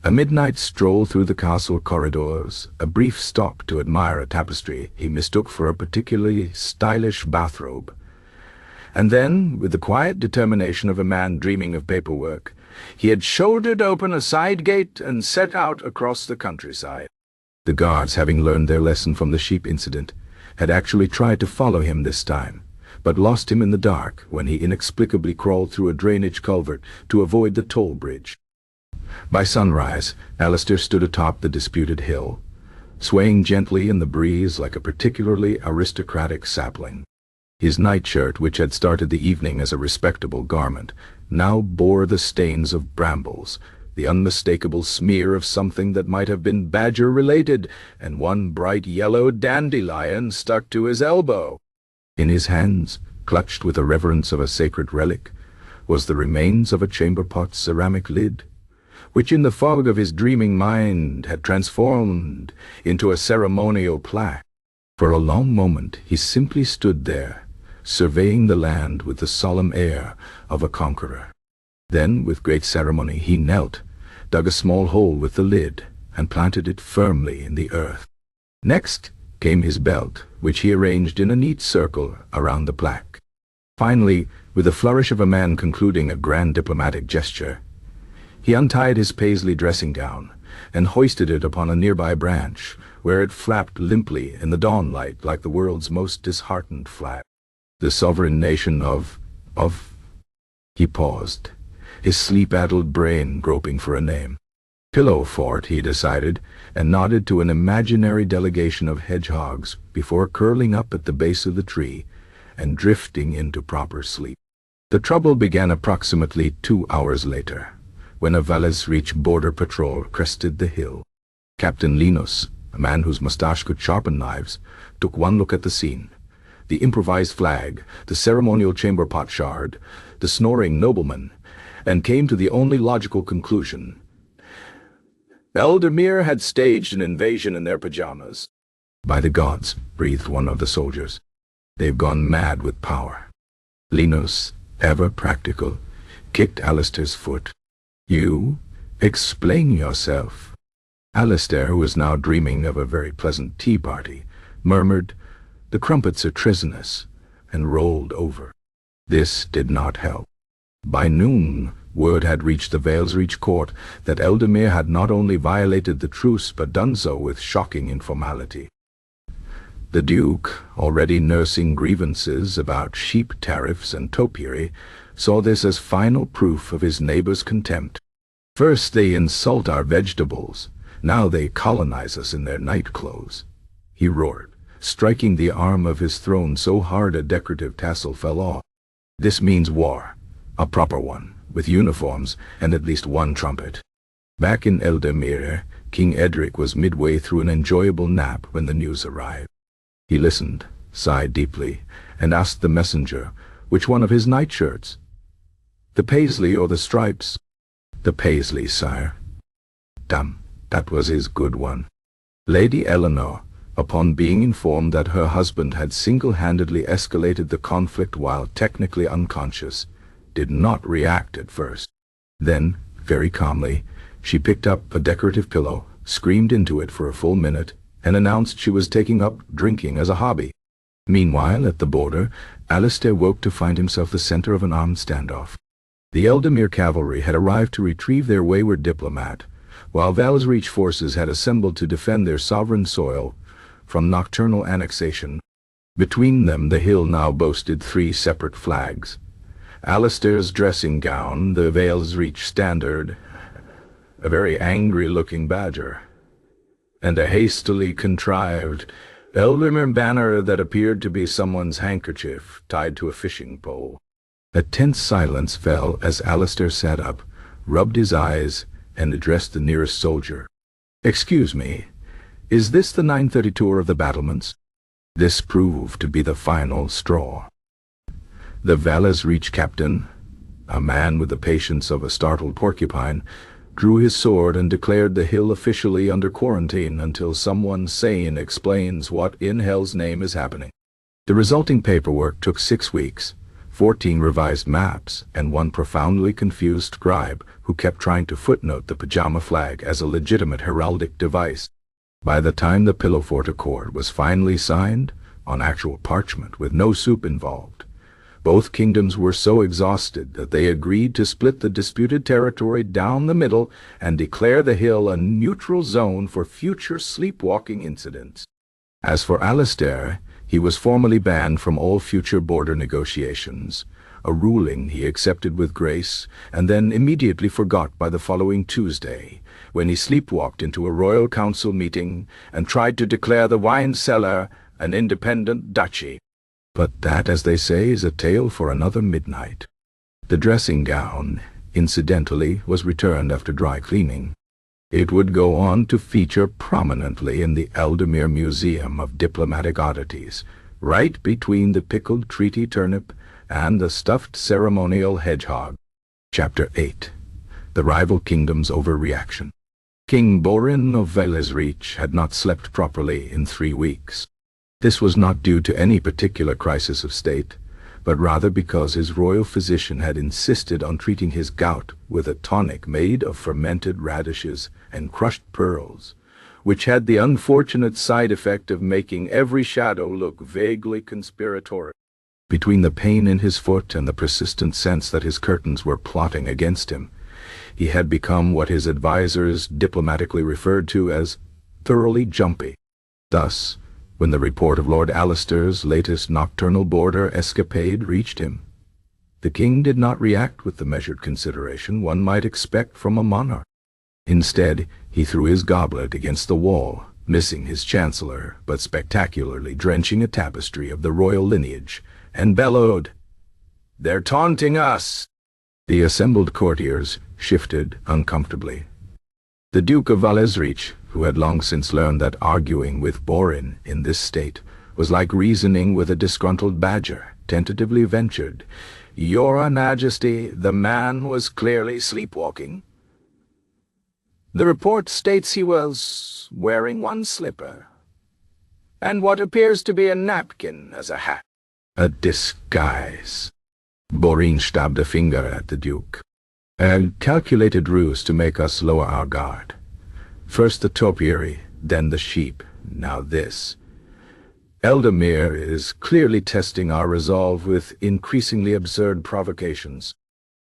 A midnight stroll through the castle corridors, a brief stop to admire a tapestry he mistook for a particularly stylish bathrobe. And then, with the quiet determination of a man dreaming of paperwork, he had shouldered open a side gate and set out across the countryside. The guards, having learned their lesson from the sheep incident, had actually tried to follow him this time, but lost him in the dark when he inexplicably crawled through a drainage culvert to avoid the toll bridge. By sunrise, Alistair stood atop the disputed hill, swaying gently in the breeze like a particularly aristocratic sapling. His nightshirt, which had started the evening as a respectable garment, now bore the stains of brambles, the unmistakable smear of something that might have been badger-related, and 1 bright yellow dandelion stuck to his elbow. In his hands, clutched with the reverence of a sacred relic, was the remains of a chamber-pot's ceramic lid, which in the fog of his dreaming mind had transformed into a ceremonial plaque. For a long moment he simply stood there, surveying the land with the solemn air of a conqueror. Then, with great ceremony, he knelt, dug a small hole with the lid, and planted it firmly in the earth. Next came his belt, which he arranged in a neat circle around the plaque. Finally, with the flourish of a man concluding a grand diplomatic gesture, he untied his paisley dressing gown and hoisted it upon a nearby branch, where it flapped limply in the dawnlight like the world's most disheartened flag. The sovereign nation of... He paused, his sleep-addled brain groping for a name. Pillow Fort, he decided, and nodded to an imaginary delegation of hedgehogs before curling up at the base of the tree and drifting into proper sleep. The trouble began approximately 2 hours later, when a Valles-Reach border patrol crested the hill. Captain Linus, a man whose mustache could sharpen knives, took one look at the scene. The improvised flag, the ceremonial chamber pot shard, the snoring nobleman, and came to the only logical conclusion. Eldemir had staged an invasion in their pajamas. By the gods, breathed one of the soldiers. They've gone mad with power. Linus, ever practical, kicked Alistair's foot. You? Explain yourself. Alistair, who was now dreaming of a very pleasant tea party, murmured, "The crumpets are treasonous," and rolled over. This did not help. By noon, word had reached the Valles-Reach court that Eldemir had not only violated the truce but done so with shocking informality. The Duke, already nursing grievances about sheep tariffs and topiary, saw this as final proof of his neighbors' contempt. First they insult our vegetables, now they colonize us in their night clothes, he roared, striking the arm of his throne so hard a decorative tassel fell off. This means war, a proper one, with uniforms and at least one trumpet. Back in Eldemir, King Edric was midway through an enjoyable nap when the news arrived. He listened, sighed deeply, and asked the messenger which one of his nightshirts. The paisley or the stripes? The paisley, sire. Damn, that was his good one. Lady Eleanor, upon being informed that her husband had single-handedly escalated the conflict while technically unconscious, did not react at first. Then, very calmly, she picked up a decorative pillow, screamed into it for a full minute, and announced she was taking up drinking as a hobby. Meanwhile, at the border, Alistair woke to find himself the center of an armed standoff. The Eldemir cavalry had arrived to retrieve their wayward diplomat, while Valles-Reach forces had assembled to defend their sovereign soil from nocturnal annexation. Between them, the hill now boasted 3 separate flags. Alistair's dressing gown, the Valles-Reach standard, a very angry-looking badger, and a hastily contrived Eldemir banner that appeared to be someone's handkerchief tied to a fishing pole. A tense silence fell as Alistair sat up, rubbed his eyes, and addressed the nearest soldier. "Excuse me, is this the 9:30 tour of the battlements?" This proved to be the final straw. The Valles-Reach captain, a man with the patience of a startled porcupine, drew his sword and declared the hill officially under quarantine until someone sane explains what in hell's name is happening. The resulting paperwork took 6 weeks, 14 revised maps, and one profoundly confused scribe who kept trying to footnote the pajama flag as a legitimate heraldic device. By the time the Pillow Fort Accord was finally signed, on actual parchment with no soup involved, both kingdoms were so exhausted that they agreed to split the disputed territory down the middle and declare the hill a neutral zone for future sleepwalking incidents. As for Alistair, he was formally banned from all future border negotiations, a ruling he accepted with grace and then immediately forgot by the following Tuesday, when he sleepwalked into a royal council meeting and tried to declare the wine cellar an independent duchy. But that, as they say, is a tale for another midnight. The dressing gown, incidentally, was returned after dry cleaning. It would go on to feature prominently in the Eldemir Museum of Diplomatic Oddities, right between the pickled treaty turnip and the stuffed ceremonial hedgehog. Chapter 8. The Rival Kingdom's Overreaction. King Borin of Valles-Reach had not slept properly in 3 weeks. This was not due to any particular crisis of state, but rather because his royal physician had insisted on treating his gout with a tonic made of fermented radishes and crushed pearls, which had the unfortunate side effect of making every shadow look vaguely conspiratorial. Between the pain in his foot and the persistent sense that his curtains were plotting against him, he had become what his advisers diplomatically referred to as thoroughly jumpy. Thus, when the report of Lord Alistair's latest nocturnal boarder escapade reached him, the king did not react with the measured consideration one might expect from a monarch. Instead, he threw his goblet against the wall, missing his chancellor, but spectacularly drenching a tapestry of the royal lineage, and bellowed, "They're taunting us!" The assembled courtiers shifted uncomfortably. The Duke of Valesrich, who had long since learned that arguing with Borin in this state was like reasoning with a disgruntled badger, tentatively ventured, "Your Majesty, the man was clearly sleepwalking. The report states he was wearing one slipper, and what appears to be a napkin as a hat." "A disguise." Borin stabbed a finger at the Duke. "A calculated ruse to make us lower our guard. First the topiary, then the sheep, now this. Eldamir is clearly testing our resolve with increasingly absurd provocations."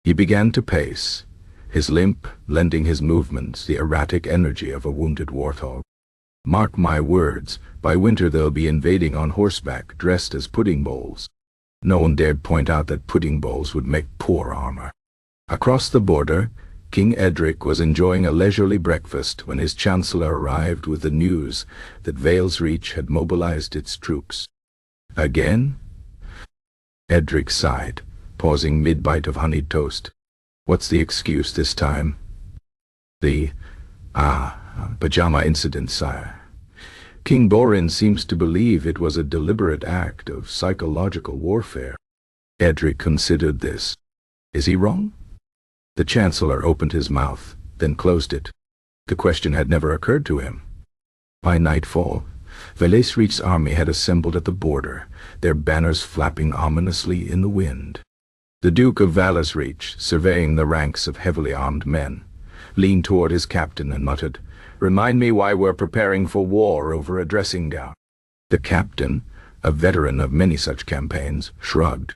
He began to pace, his limp lending his movements the erratic energy of a wounded warthog. "Mark my words, by winter they'll be invading on horseback, dressed as pudding bowls." No one dared point out that pudding bowls would make poor armor. Across the border, King Edric was enjoying a leisurely breakfast when his chancellor arrived with the news that Valesrich had mobilized its troops. "Again?" Edric sighed, pausing mid-bite of honeyed toast. "What's the excuse this time?" "The, pajama incident, sire. King Borin seems to believe it was a deliberate act of psychological warfare." Edric considered this. "Is he wrong?" The chancellor opened his mouth, then closed it. The question had never occurred to him. By nightfall, Valesrich's army had assembled at the border, their banners flapping ominously in the wind. The Duke of Valesrich, surveying the ranks of heavily armed men, leaned toward his captain and muttered, "Remind me why we're preparing for war over a dressing gown." The captain, a veteran of many such campaigns, shrugged.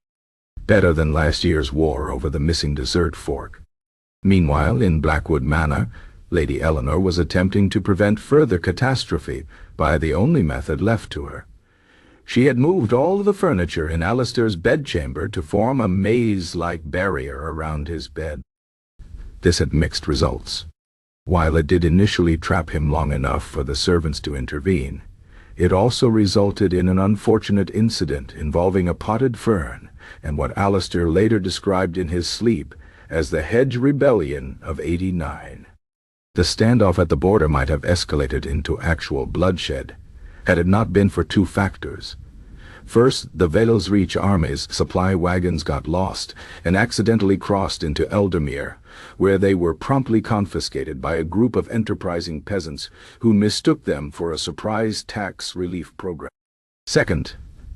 "Better than last year's war over the missing dessert fork." Meanwhile, in Blackwood Manor, Lady Eleanor was attempting to prevent further catastrophe by the only method left to her. She had moved all the furniture in Alistair's bedchamber to form a maze-like barrier around his bed. This had mixed results. While it did initially trap him long enough for the servants to intervene, it also resulted in an unfortunate incident involving a potted fern and what Alistair later described in his sleep as the Hedge Rebellion of '89. The standoff at the border might have escalated into actual bloodshed had it not been for two factors. First, the Valesrich army's supply wagons got lost and accidentally crossed into Eldamir, where they were promptly confiscated by a group of enterprising peasants who mistook them for a surprise tax relief program. Second,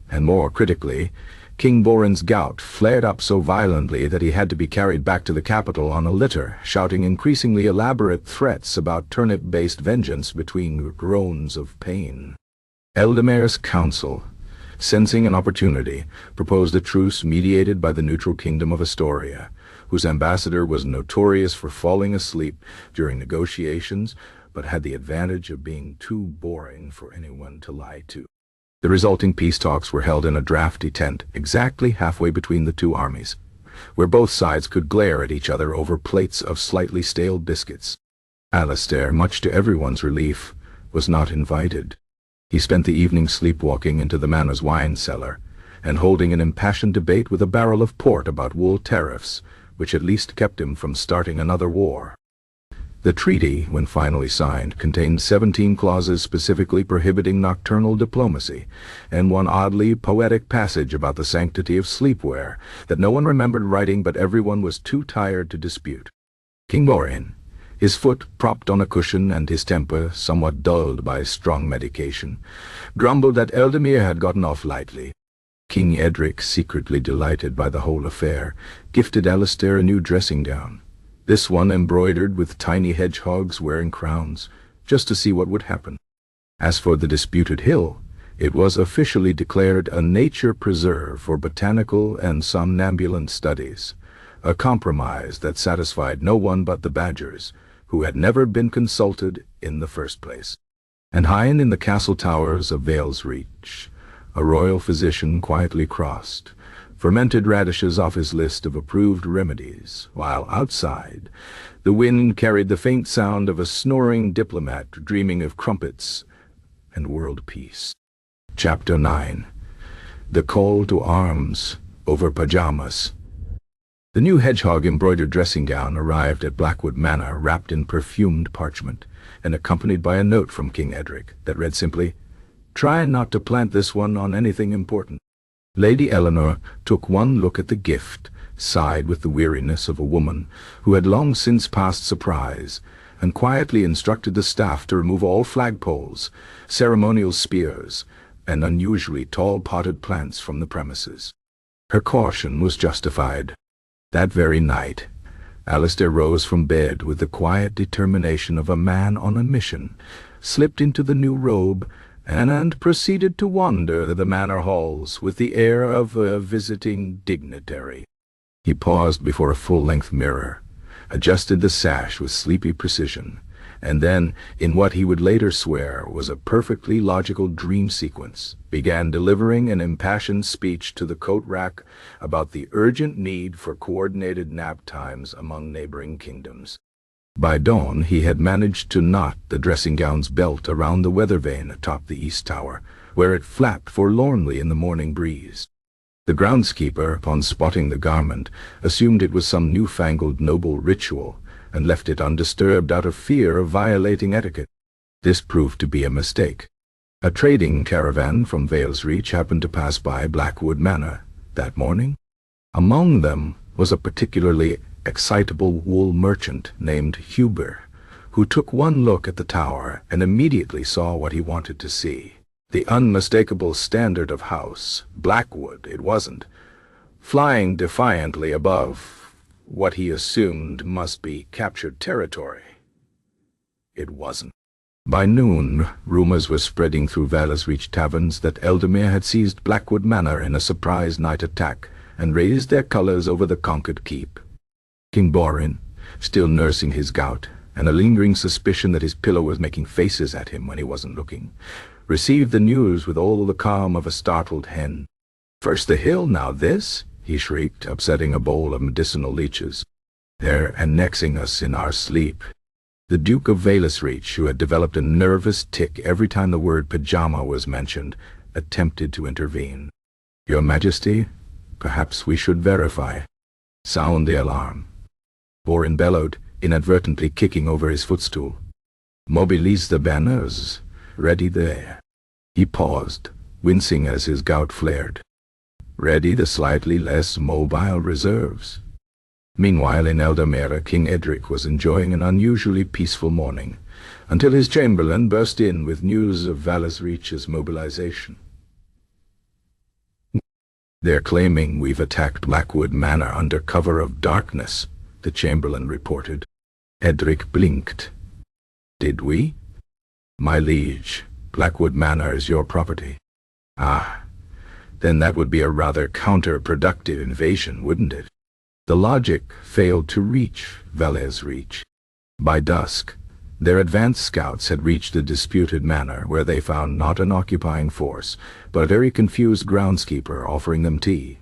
and more critically, King Borin's gout flared up so violently that he had to be carried back to the capital on a litter, shouting increasingly elaborate threats about turnip-based vengeance between groans of pain. Eldamir's council, sensing an opportunity, proposed a truce mediated by the neutral kingdom of Astoria, whose ambassador was notorious for falling asleep during negotiations, but had the advantage of being too boring for anyone to lie to. The resulting peace talks were held in a drafty tent exactly halfway between the two armies, where both sides could glare at each other over plates of slightly stale biscuits. Alistair, much to everyone's relief, was not invited. He spent the evening sleepwalking into the manor's wine cellar and holding an impassioned debate with a barrel of port about wool tariffs, which at least kept him from starting another war. The treaty, when finally signed, contained 17 clauses specifically prohibiting nocturnal diplomacy, and one oddly poetic passage about the sanctity of sleepwear that no one remembered writing but everyone was too tired to dispute. King Borin, his foot propped on a cushion and his temper somewhat dulled by strong medication, grumbled that Eldamir had gotten off lightly. King Edric, secretly delighted by the whole affair, gifted Alistair a new dressing gown, this one embroidered with tiny hedgehogs wearing crowns, just to see what would happen. As for the disputed hill, it was officially declared a nature preserve for botanical and somnambulant studies, a compromise that satisfied no one but the Badgers, who had never been consulted in the first place. And high in the castle towers of Vale's Reach, a royal physician quietly crossed fermented radishes off his list of approved remedies, while outside, the wind carried the faint sound of a snoring diplomat dreaming of crumpets and world peace. Chapter 9. The Call to Arms over Pajamas. The new hedgehog-embroidered dressing gown arrived at Blackwood Manor wrapped in perfumed parchment, and accompanied by a note from King Edric that read simply, "Try not to plant this one on anything important." Lady Eleanor took one look at the gift, sighed with the weariness of a woman who had long since passed surprise, and quietly instructed the staff to remove all flagpoles, ceremonial spears, and unusually tall potted plants from the premises. Her caution was justified. That very night, Alistair rose from bed with the quiet determination of a man on a mission, slipped into the new robe, and proceeded to wander the manor halls with the air of a visiting dignitary. He paused before a full-length mirror, adjusted the sash with sleepy precision, and then, in what he would later swear was a perfectly logical dream sequence, began delivering an impassioned speech to the coat rack about the urgent need for coordinated nap times among neighboring kingdoms. By dawn he had managed to knot the dressing-gown's belt around the weather vane atop the east tower, where it flapped forlornly in the morning breeze. The groundskeeper, upon spotting the garment, assumed it was some newfangled noble ritual, and left it undisturbed out of fear of violating etiquette. This proved to be a mistake. A trading caravan from Vale's Reach happened to pass by Blackwood Manor that morning. Among them was a particularly excitable wool merchant named Huber, who took one look at the tower and immediately saw what he wanted to see. The unmistakable standard of house, Blackwood, it wasn't, flying defiantly above what he assumed must be captured territory. It wasn't. By noon, rumors were spreading through Vale's Reach taverns that Eldamere had seized Blackwood Manor in a surprise night attack and raised their colors over the conquered keep. King Borin, still nursing his gout, and a lingering suspicion that his pillow was making faces at him when he wasn't looking, received the news with all the calm of a startled hen. "First the hill, now this?" he shrieked, upsetting a bowl of medicinal leeches. "They're annexing us in our sleep." The Duke of Vale's Reach, who had developed a nervous tic every time the word pajama was mentioned, attempted to intervene. "Your Majesty, perhaps we should verify." "Sound the alarm." Borin bellowed, inadvertently kicking over his footstool. "Mobilize the banners. Ready there." He paused, wincing as his gout flared. "Ready the slightly less mobile reserves." Meanwhile, in Eldamere, King Edric was enjoying an unusually peaceful morning, until his chamberlain burst in with news of Vale's Reach's mobilization. "They're claiming we've attacked Blackwood Manor under cover of darkness," the chamberlain reported. Edric blinked. "Did we?" "My liege, Blackwood Manor is your property." "Ah, then that would be a rather counterproductive invasion, wouldn't it?" The logic failed to reach Vale's Reach. By dusk, their advance scouts had reached the disputed manor, where they found not an occupying force, but a very confused groundskeeper offering them tea.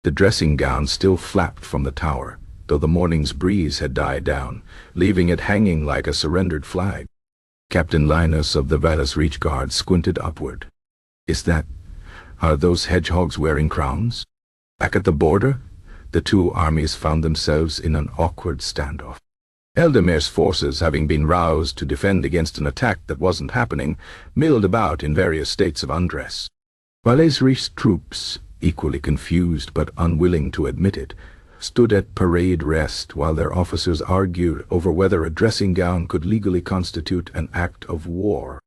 The dressing gown still flapped from the tower, though the morning's breeze had died down, leaving it hanging like a surrendered flag. Captain Linus of the Vale's Reach Guard squinted upward. Are those hedgehogs wearing crowns?" Back at the border, the two armies found themselves in an awkward standoff. Eldamere's forces, having been roused to defend against an attack that wasn't happening, milled about in various states of undress. Vale's Reach's troops, equally confused but unwilling to admit it, stood at parade rest while their officers argued over whether a dressing gown could legally constitute an act of war.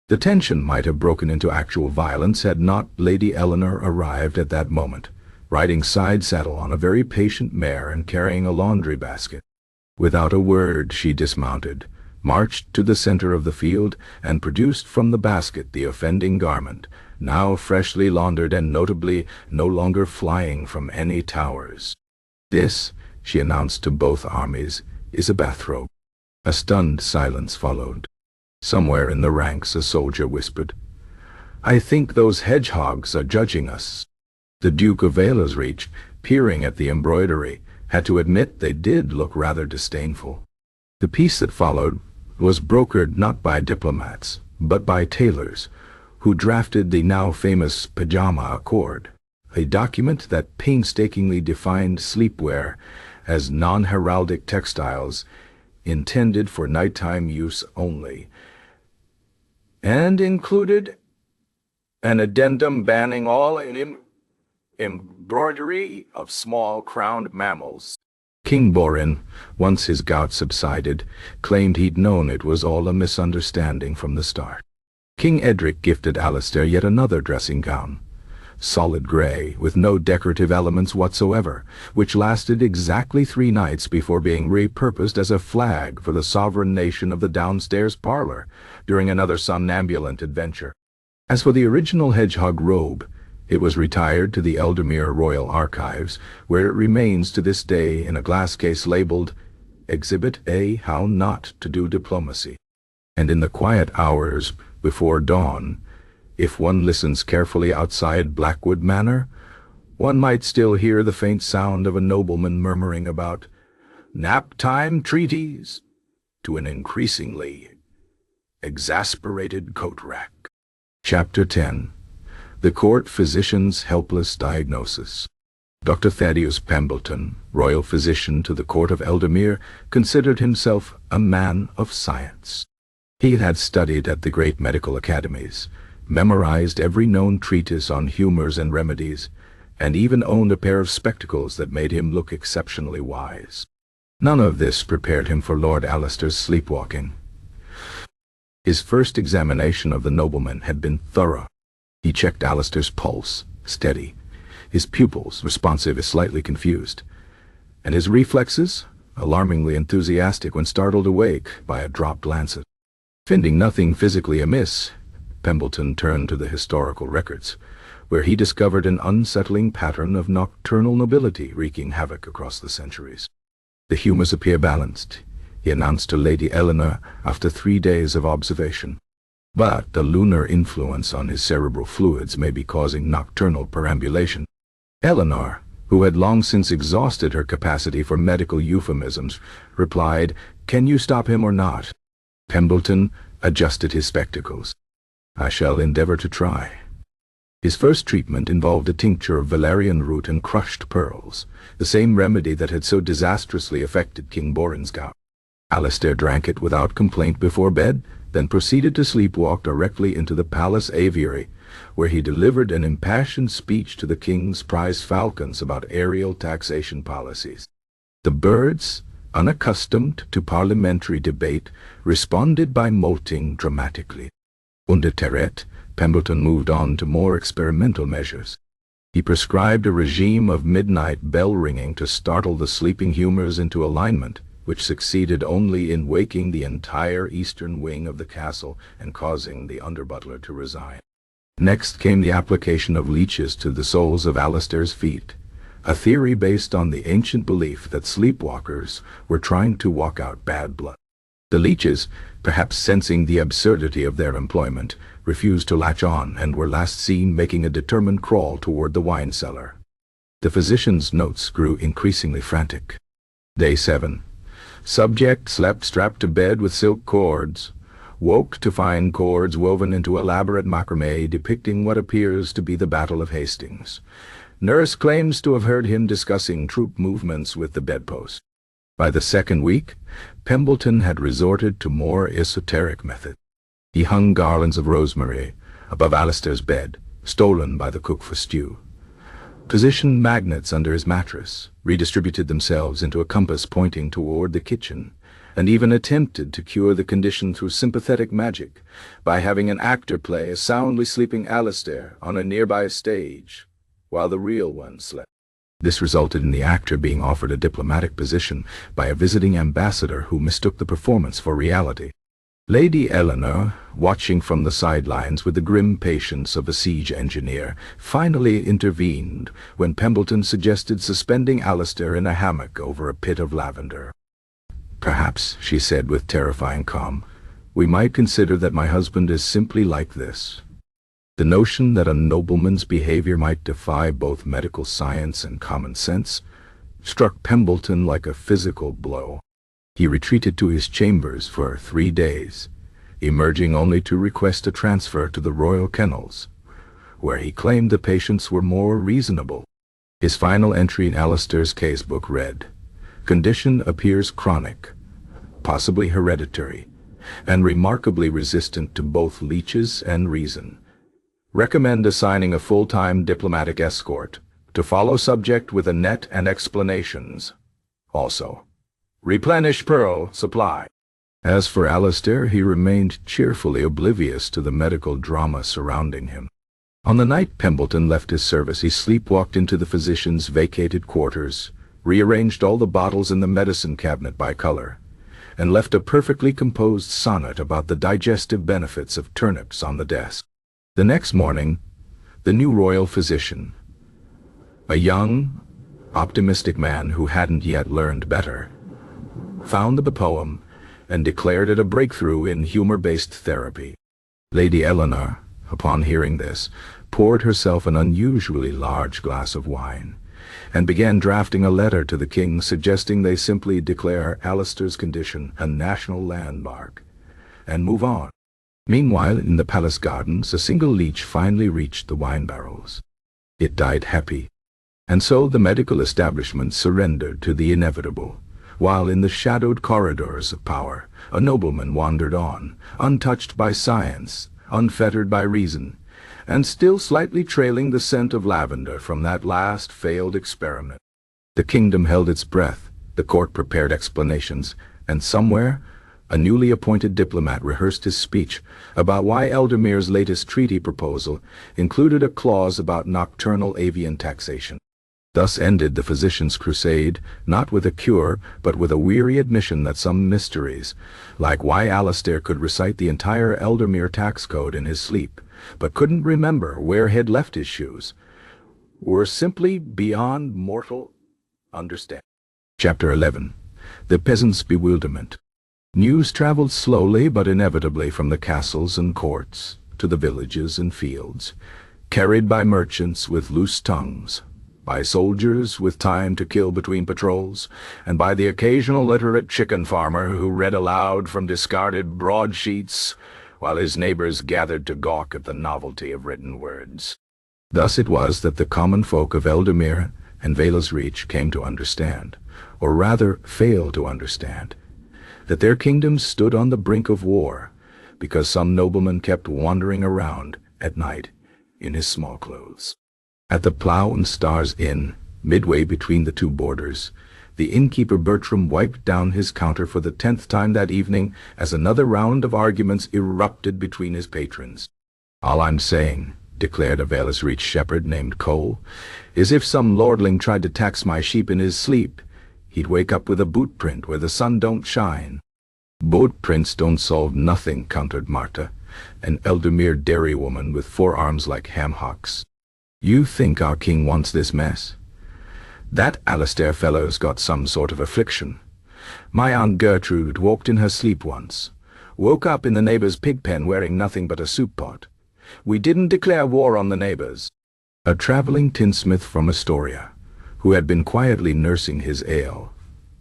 The tension might have broken into actual violence had not Lady Eleanor arrived at that moment, riding side saddle on a very patient mare and carrying a laundry basket. Without a word she dismounted, marched to the center of the field, and produced from the basket the offending garment, now freshly laundered and notably no longer flying from any towers. "This," she announced to both armies, "is a bathrobe." A stunned silence followed. Somewhere in the ranks a soldier whispered, "I think those hedgehogs are judging us." The Duke of Valersreach, peering at the embroidery, had to admit they did look rather disdainful. The peace that followed was brokered not by diplomats, but by tailors, who drafted the now famous Pajama Accord, a document that painstakingly defined sleepwear as non-heraldic textiles intended for nighttime use only, and included an addendum banning all embroidery of small crowned mammals. King Borin, once his gout subsided, claimed he'd known it was all a misunderstanding from the start. King Edric gifted Alistair yet another dressing gown, solid gray with no decorative elements whatsoever, which lasted exactly 3 nights before being repurposed as a flag for the sovereign nation of the downstairs parlor during another somnambulant adventure. As for the original hedgehog robe, it was retired to the Eldermere Royal Archives, where it remains to this day in a glass case labeled Exhibit A, How Not to Do Diplomacy. And in the quiet hours before dawn, if one listens carefully outside Blackwood Manor, one might still hear the faint sound of a nobleman murmuring about nap-time treaties to an increasingly exasperated coat-rack. Chapter 10. The Court Physician's Helpless Diagnosis. Dr. Thaddeus Pembleton, royal physician to the court of Eldermere, considered himself a man of science. He had studied at the great medical academies, memorized every known treatise on humors and remedies, and even owned a pair of spectacles that made him look exceptionally wise. None of this prepared him for Lord Alistair's sleepwalking. His first examination of the nobleman had been thorough. He checked Alistair's pulse, steady, his pupils responsive if slightly confused, and his reflexes alarmingly enthusiastic when startled awake by a dropped lancet. Finding nothing physically amiss, Pembleton turned to the historical records, where he discovered an unsettling pattern of nocturnal nobility wreaking havoc across the centuries. "The humors appear balanced," he announced to Lady Eleanor after 3 days of observation. "But the lunar influence on his cerebral fluids may be causing nocturnal perambulation." Eleanor, who had long since exhausted her capacity for medical euphemisms, replied, "Can you stop him or not?" Pembleton adjusted his spectacles. "I shall endeavor to try." His first treatment involved a tincture of valerian root and crushed pearls, the same remedy that had so disastrously affected King Borin's gout. Alistair drank it without complaint before bed, then proceeded to sleepwalk directly into the palace aviary, where he delivered an impassioned speech to the king's prize falcons about aerial taxation policies. The birds, unaccustomed to parliamentary debate, responded by molting dramatically. Undeterred, Pembleton moved on to more experimental measures. He prescribed a regime of midnight bell-ringing to startle the sleeping humors into alignment, which succeeded only in waking the entire eastern wing of the castle and causing the under-butler to resign. Next came the application of leeches to the soles of Alistair's feet, a theory based on the ancient belief that sleepwalkers were trying to walk out bad blood. The leeches, perhaps sensing the absurdity of their employment, refused to latch on and were last seen making a determined crawl toward the wine cellar. The physician's notes grew increasingly frantic. Day 7. Subject slept strapped to bed with silk cords. Woke to find cords woven into elaborate macrame depicting what appears to be the Battle of Hastings. Nurse claims to have heard him discussing troop movements with the bedpost. By the second week, Pembleton had resorted to more esoteric methods. He hung garlands of rosemary above Alistair's bed, stolen by the cook for stew, positioned magnets under his mattress, redistributed themselves into a compass pointing toward the kitchen, and even attempted to cure the condition through sympathetic magic by having an actor play a soundly sleeping Alistair on a nearby stage, while the real one slept. This resulted in the actor being offered a diplomatic position by a visiting ambassador who mistook the performance for reality. Lady Eleanor, watching from the sidelines with the grim patience of a siege engineer, finally intervened when Pembleton suggested suspending Alistair in a hammock over a pit of lavender. "Perhaps," she said with terrifying calm, "we might consider that my husband is simply like this." The notion that a nobleman's behavior might defy both medical science and common sense struck Pembleton like a physical blow. He retreated to his chambers for 3 days, emerging only to request a transfer to the Royal Kennels, where he claimed the patients were more reasonable. His final entry in Alistair's casebook read, "Condition appears chronic, possibly hereditary, and remarkably resistant to both leeches and reason. Recommend assigning a full-time diplomatic escort to follow subject with a net and explanations. Also, replenish pearl supply." As for Alistair, he remained cheerfully oblivious to the medical drama surrounding him. On the night Pembleton left his service, he sleepwalked into the physician's vacated quarters, rearranged all the bottles in the medicine cabinet by color, and left a perfectly composed sonnet about the digestive benefits of turnips on the desk. The next morning, the new royal physician, a young, optimistic man who hadn't yet learned better, found the poem and declared it a breakthrough in humor-based therapy. Lady Eleanor, upon hearing this, poured herself an unusually large glass of wine and began drafting a letter to the king suggesting they simply declare Alistair's condition a national landmark and move on. Meanwhile, in the palace gardens, a single leech finally reached the wine barrels. It died happy, and so the medical establishment surrendered to the inevitable, while in the shadowed corridors of power, a nobleman wandered on, untouched by science, unfettered by reason, and still slightly trailing the scent of lavender from that last failed experiment. The kingdom held its breath, the court prepared explanations, and somewhere, a newly appointed diplomat rehearsed his speech about why Eldermere's latest treaty proposal included a clause about nocturnal avian taxation. Thus ended the physician's crusade, not with a cure, but with a weary admission that some mysteries, like why Alistair could recite the entire Eldermere tax code in his sleep, but couldn't remember where he'd left his shoes, were simply beyond mortal understanding. Chapter 11. The Peasants' Bewilderment. News traveled slowly but inevitably from the castles and courts to the villages and fields, carried by merchants with loose tongues, by soldiers with time to kill between patrols, and by the occasional literate chicken farmer who read aloud from discarded broadsheets while his neighbors gathered to gawk at the novelty of written words. Thus it was that the common folk of Eldermere and Vala's Reach came to understand, or rather fail to understand, that their kingdoms stood on the brink of war because some nobleman kept wandering around at night in his small clothes. At the Plough and Stars Inn, midway between the two borders, the innkeeper Bertram wiped down his counter for the 10th time that evening as another round of arguments erupted between his patrons. "All I'm saying," declared a Vala's Reach shepherd named Cole, "is if some lordling tried to tax my sheep in his sleep, he'd wake up with a boot print where the sun don't shine." "Boot prints don't solve nothing," countered Marta, an Eldermere dairywoman with forearms like ham hocks. "You think our king wants this mess? That Alistair fellow's got some sort of affliction. My Aunt Gertrude walked in her sleep once, woke up in the neighbor's pig pen wearing nothing but a soup pot. We didn't declare war on the neighbors." A traveling tinsmith from Astoria, who had been quietly nursing his ale,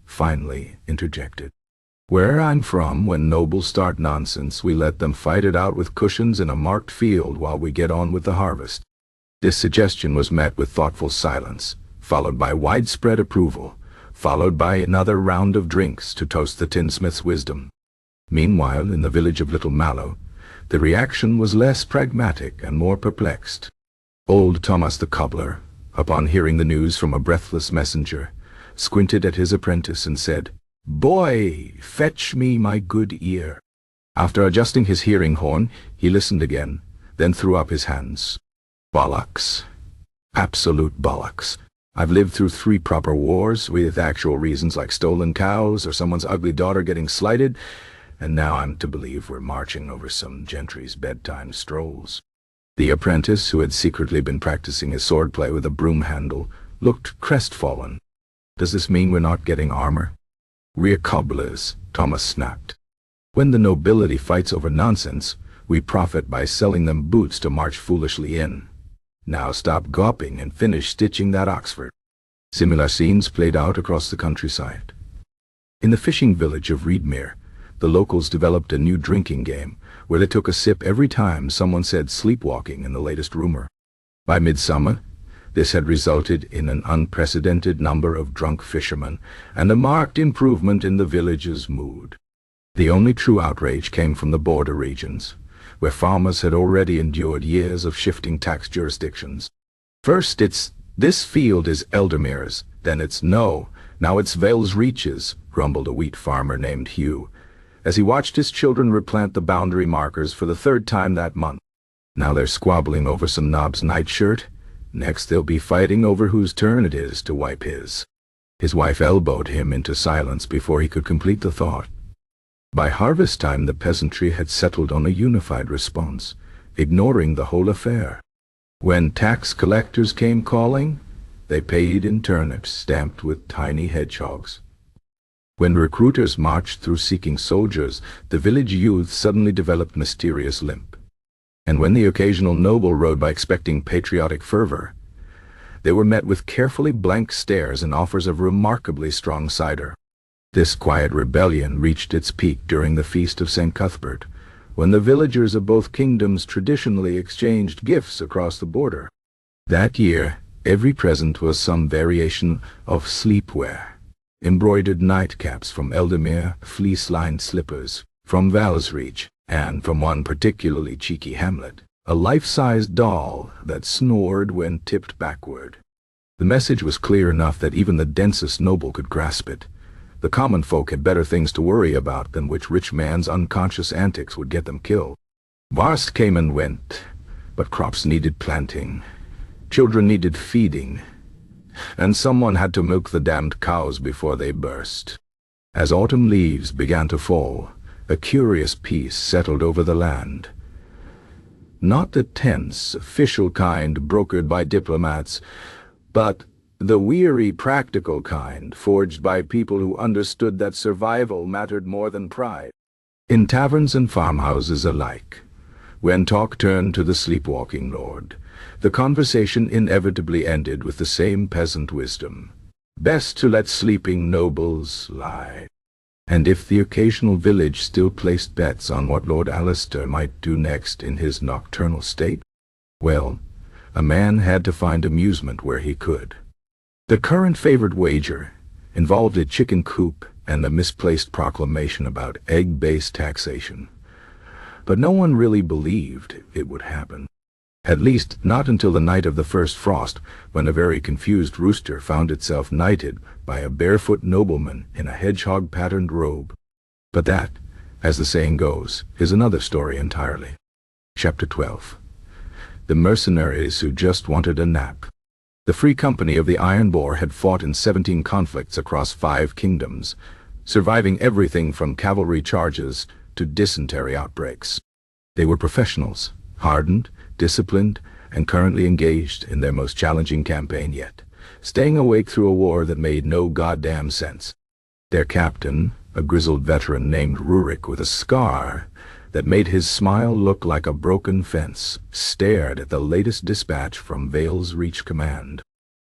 finally interjected. "Where I'm from, when nobles start nonsense, we let them fight it out with cushions in a marked field while we get on with the harvest." This suggestion was met with thoughtful silence, followed by widespread approval, followed by another round of drinks to toast the tinsmith's wisdom. Meanwhile, in the village of Little Mallow, the reaction was less pragmatic and more perplexed. Old Thomas the cobbler, upon hearing the news from a breathless messenger, squinted at his apprentice and said, "Boy, fetch me my good ear." After adjusting his hearing horn, he listened again, then threw up his hands. "Bollocks. Absolute bollocks. I've lived through 3 proper wars, with actual reasons like stolen cows or someone's ugly daughter getting slighted, and now I'm to believe we're marching over some gentry's bedtime strolls." The apprentice, who had secretly been practicing his swordplay with a broom handle, looked crestfallen. "Does this mean we're not getting armor?" "We're cobblers," Thomas snapped. "When the nobility fights over nonsense, we profit by selling them boots to march foolishly in. Now stop gawping and finish stitching that Oxford." Similar scenes played out across the countryside. In the fishing village of Reedmere, the locals developed a new drinking game where they took a sip every time someone said sleepwalking in the latest rumor. By midsummer, this had resulted in an unprecedented number of drunk fishermen and a marked improvement in the village's mood. The only true outrage came from the border regions, where farmers had already endured years of shifting tax jurisdictions. First it's, "This field is Eldermere's," then it's, "No, now it's Vale's Reaches," grumbled a wheat farmer named Hugh, as he watched his children replant the boundary markers for the 3rd time that month. Now they're squabbling over some knob's nightshirt. Next they'll be fighting over whose turn it is to wipe his. His wife elbowed him into silence before he could complete the thought. By harvest time the peasantry had settled on a unified response, ignoring the whole affair. When tax collectors came calling, they paid in turnips stamped with tiny hedgehogs. When recruiters marched through seeking soldiers, the village youth suddenly developed mysterious limp. And when the occasional noble rode by expecting patriotic fervor, they were met with carefully blank stares and offers of remarkably strong cider. This quiet rebellion reached its peak during the Feast of St. Cuthbert, when the villagers of both kingdoms traditionally exchanged gifts across the border. That year, every present was some variation of sleepwear. Embroidered nightcaps from Eldermere, fleece-lined slippers from Valsreach, and from one particularly cheeky hamlet, a life-sized doll that snored when tipped backward. The message was clear enough that even the densest noble could grasp it. The common folk had better things to worry about than which rich man's unconscious antics would get them killed. Wars came and went, but crops needed planting, children needed feeding, and someone had to milk the damned cows before they burst. As autumn leaves began to fall, a curious peace settled over the land. Not the tense, official kind brokered by diplomats, but the weary, practical kind forged by people who understood that survival mattered more than pride. In taverns and farmhouses alike, when talk turned to the sleepwalking lord, the conversation inevitably ended with the same peasant wisdom: best to let sleeping nobles lie. And if the occasional village still placed bets on what Lord Alistair might do next in his nocturnal state, well, a man had to find amusement where he could. The current favored wager involved a chicken coop and a misplaced proclamation about egg-based taxation. But no one really believed it would happen. At least not until the night of the first frost, when a very confused rooster found itself knighted by a barefoot nobleman in a hedgehog-patterned robe. But that, as the saying goes, is another story entirely. Chapter 12. The Mercenaries Who Just Wanted a Nap. The Free Company of the Iron Boar had fought in 17 conflicts across 5 kingdoms, surviving everything from cavalry charges to dysentery outbreaks. They were professionals, hardened, disciplined, and currently engaged in their most challenging campaign yet, staying awake through a war that made no goddamn sense. Their captain, a grizzled veteran named Rurik with a scar that made his smile look like a broken fence, stared at the latest dispatch from Vale's Reach Command.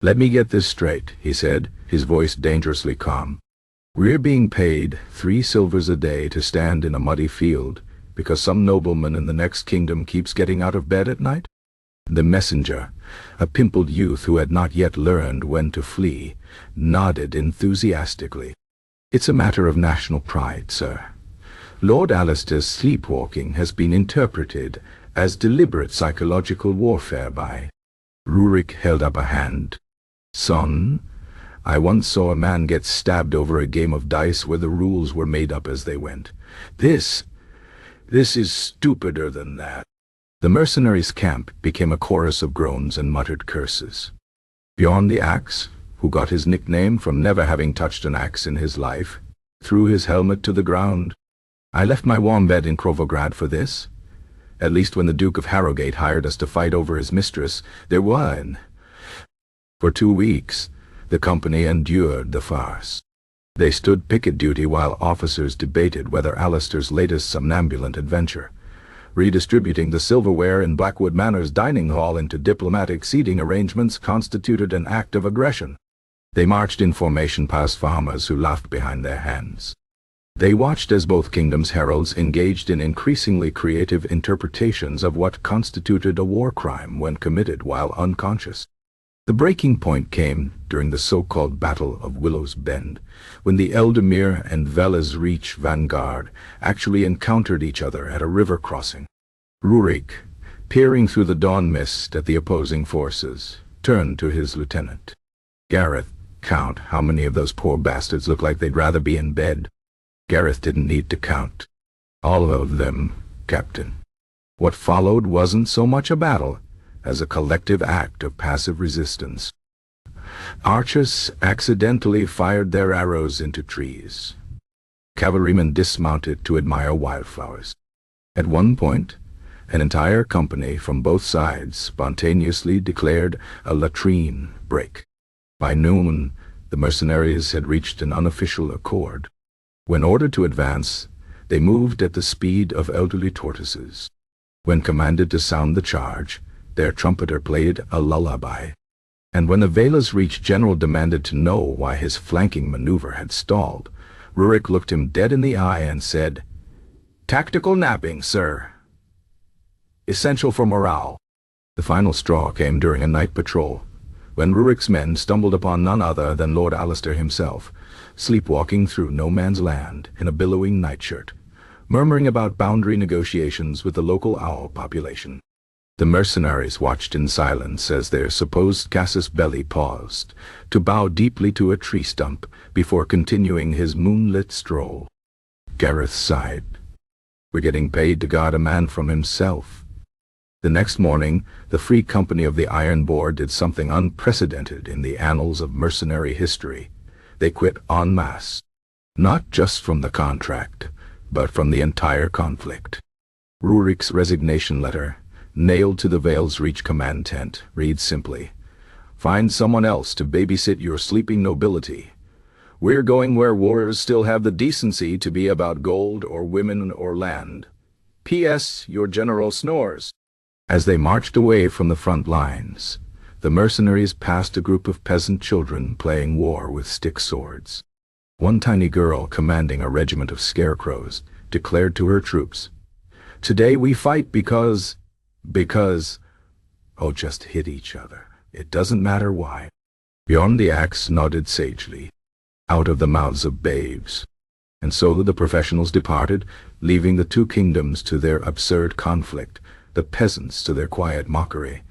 "Let me get this straight," he said, his voice dangerously calm. "We're being paid 3 silvers a day to stand in a muddy field because some nobleman in the next kingdom keeps getting out of bed at night?" The messenger, a pimpled youth who had not yet learned when to flee, nodded enthusiastically. "It's a matter of national pride, sir. Lord Alistair's sleepwalking has been interpreted as deliberate psychological warfare by—" Rurik held up a hand. "Son, I once saw a man get stabbed over a game of dice where the rules were made up as they went. This is stupider than that. The mercenaries' camp became a chorus of groans and muttered curses. Beyond the axe, who got his nickname from never having touched an axe in his life, threw his helmet to the ground. I left my warm bed in Krovograd for this. At least when the Duke of Harrogate hired us to fight over his mistress, there was. For 2 weeks, the company endured the farce. They stood picket duty while officers debated whether Alistair's latest somnambulant adventure, redistributing the silverware in Blackwood Manor's dining hall into diplomatic seating arrangements, constituted an act of aggression. They marched in formation past farmers who laughed behind their hands. They watched as both kingdoms' heralds engaged in increasingly creative interpretations of what constituted a war crime when committed while unconscious. The breaking point came during the so-called Battle of Willow's Bend, when the Eldemir and Veles Reach vanguard actually encountered each other at a river crossing. Rurik, peering through the dawn mist at the opposing forces, turned to his lieutenant. "Gareth, count how many of those poor bastards look like they'd rather be in bed." Gareth didn't need to count. "All of them, Captain." What followed wasn't so much a battle as a collective act of passive resistance. Archers accidentally fired their arrows into trees. Cavalrymen dismounted to admire wildflowers. At one point, an entire company from both sides spontaneously declared a latrine break. By noon, the mercenaries had reached an unofficial accord. When ordered to advance, they moved at the speed of elderly tortoises. When commanded to sound the charge, their trumpeter played a lullaby. And when the Veles Reach general demanded to know why his flanking maneuver had stalled, Rurik looked him dead in the eye and said, "Tactical napping, sir. Essential for morale." The final straw came during a night patrol, when Rurik's men stumbled upon none other than Lord Alistair himself, sleepwalking through no man's land in a billowing nightshirt, murmuring about boundary negotiations with the local owl population. The mercenaries watched in silence as their supposed casus belli paused to bow deeply to a tree stump before continuing his moonlit stroll. Gareth sighed. "We're getting paid to guard a man from himself." The next morning, the Free Company of the Iron Boar did something unprecedented in the annals of mercenary history. They quit en masse, not just from the contract, but from the entire conflict. Rurik's resignation letter, nailed to the Veles Reach command tent, reads simply, "Find someone else to babysit your sleeping nobility. We're going where wars still have the decency to be about gold or women or land. P.S. Your general snores." As they marched away from the front lines, the mercenaries passed a group of peasant children playing war with stick swords. One tiny girl, commanding a regiment of scarecrows, declared to her troops, "Today we fight because, oh, just hit each other. It doesn't matter why." Beyond the axe nodded sagely, out of the mouths of babes. And so the professionals departed, leaving the two kingdoms to their absurd conflict, the peasants to their quiet mockery,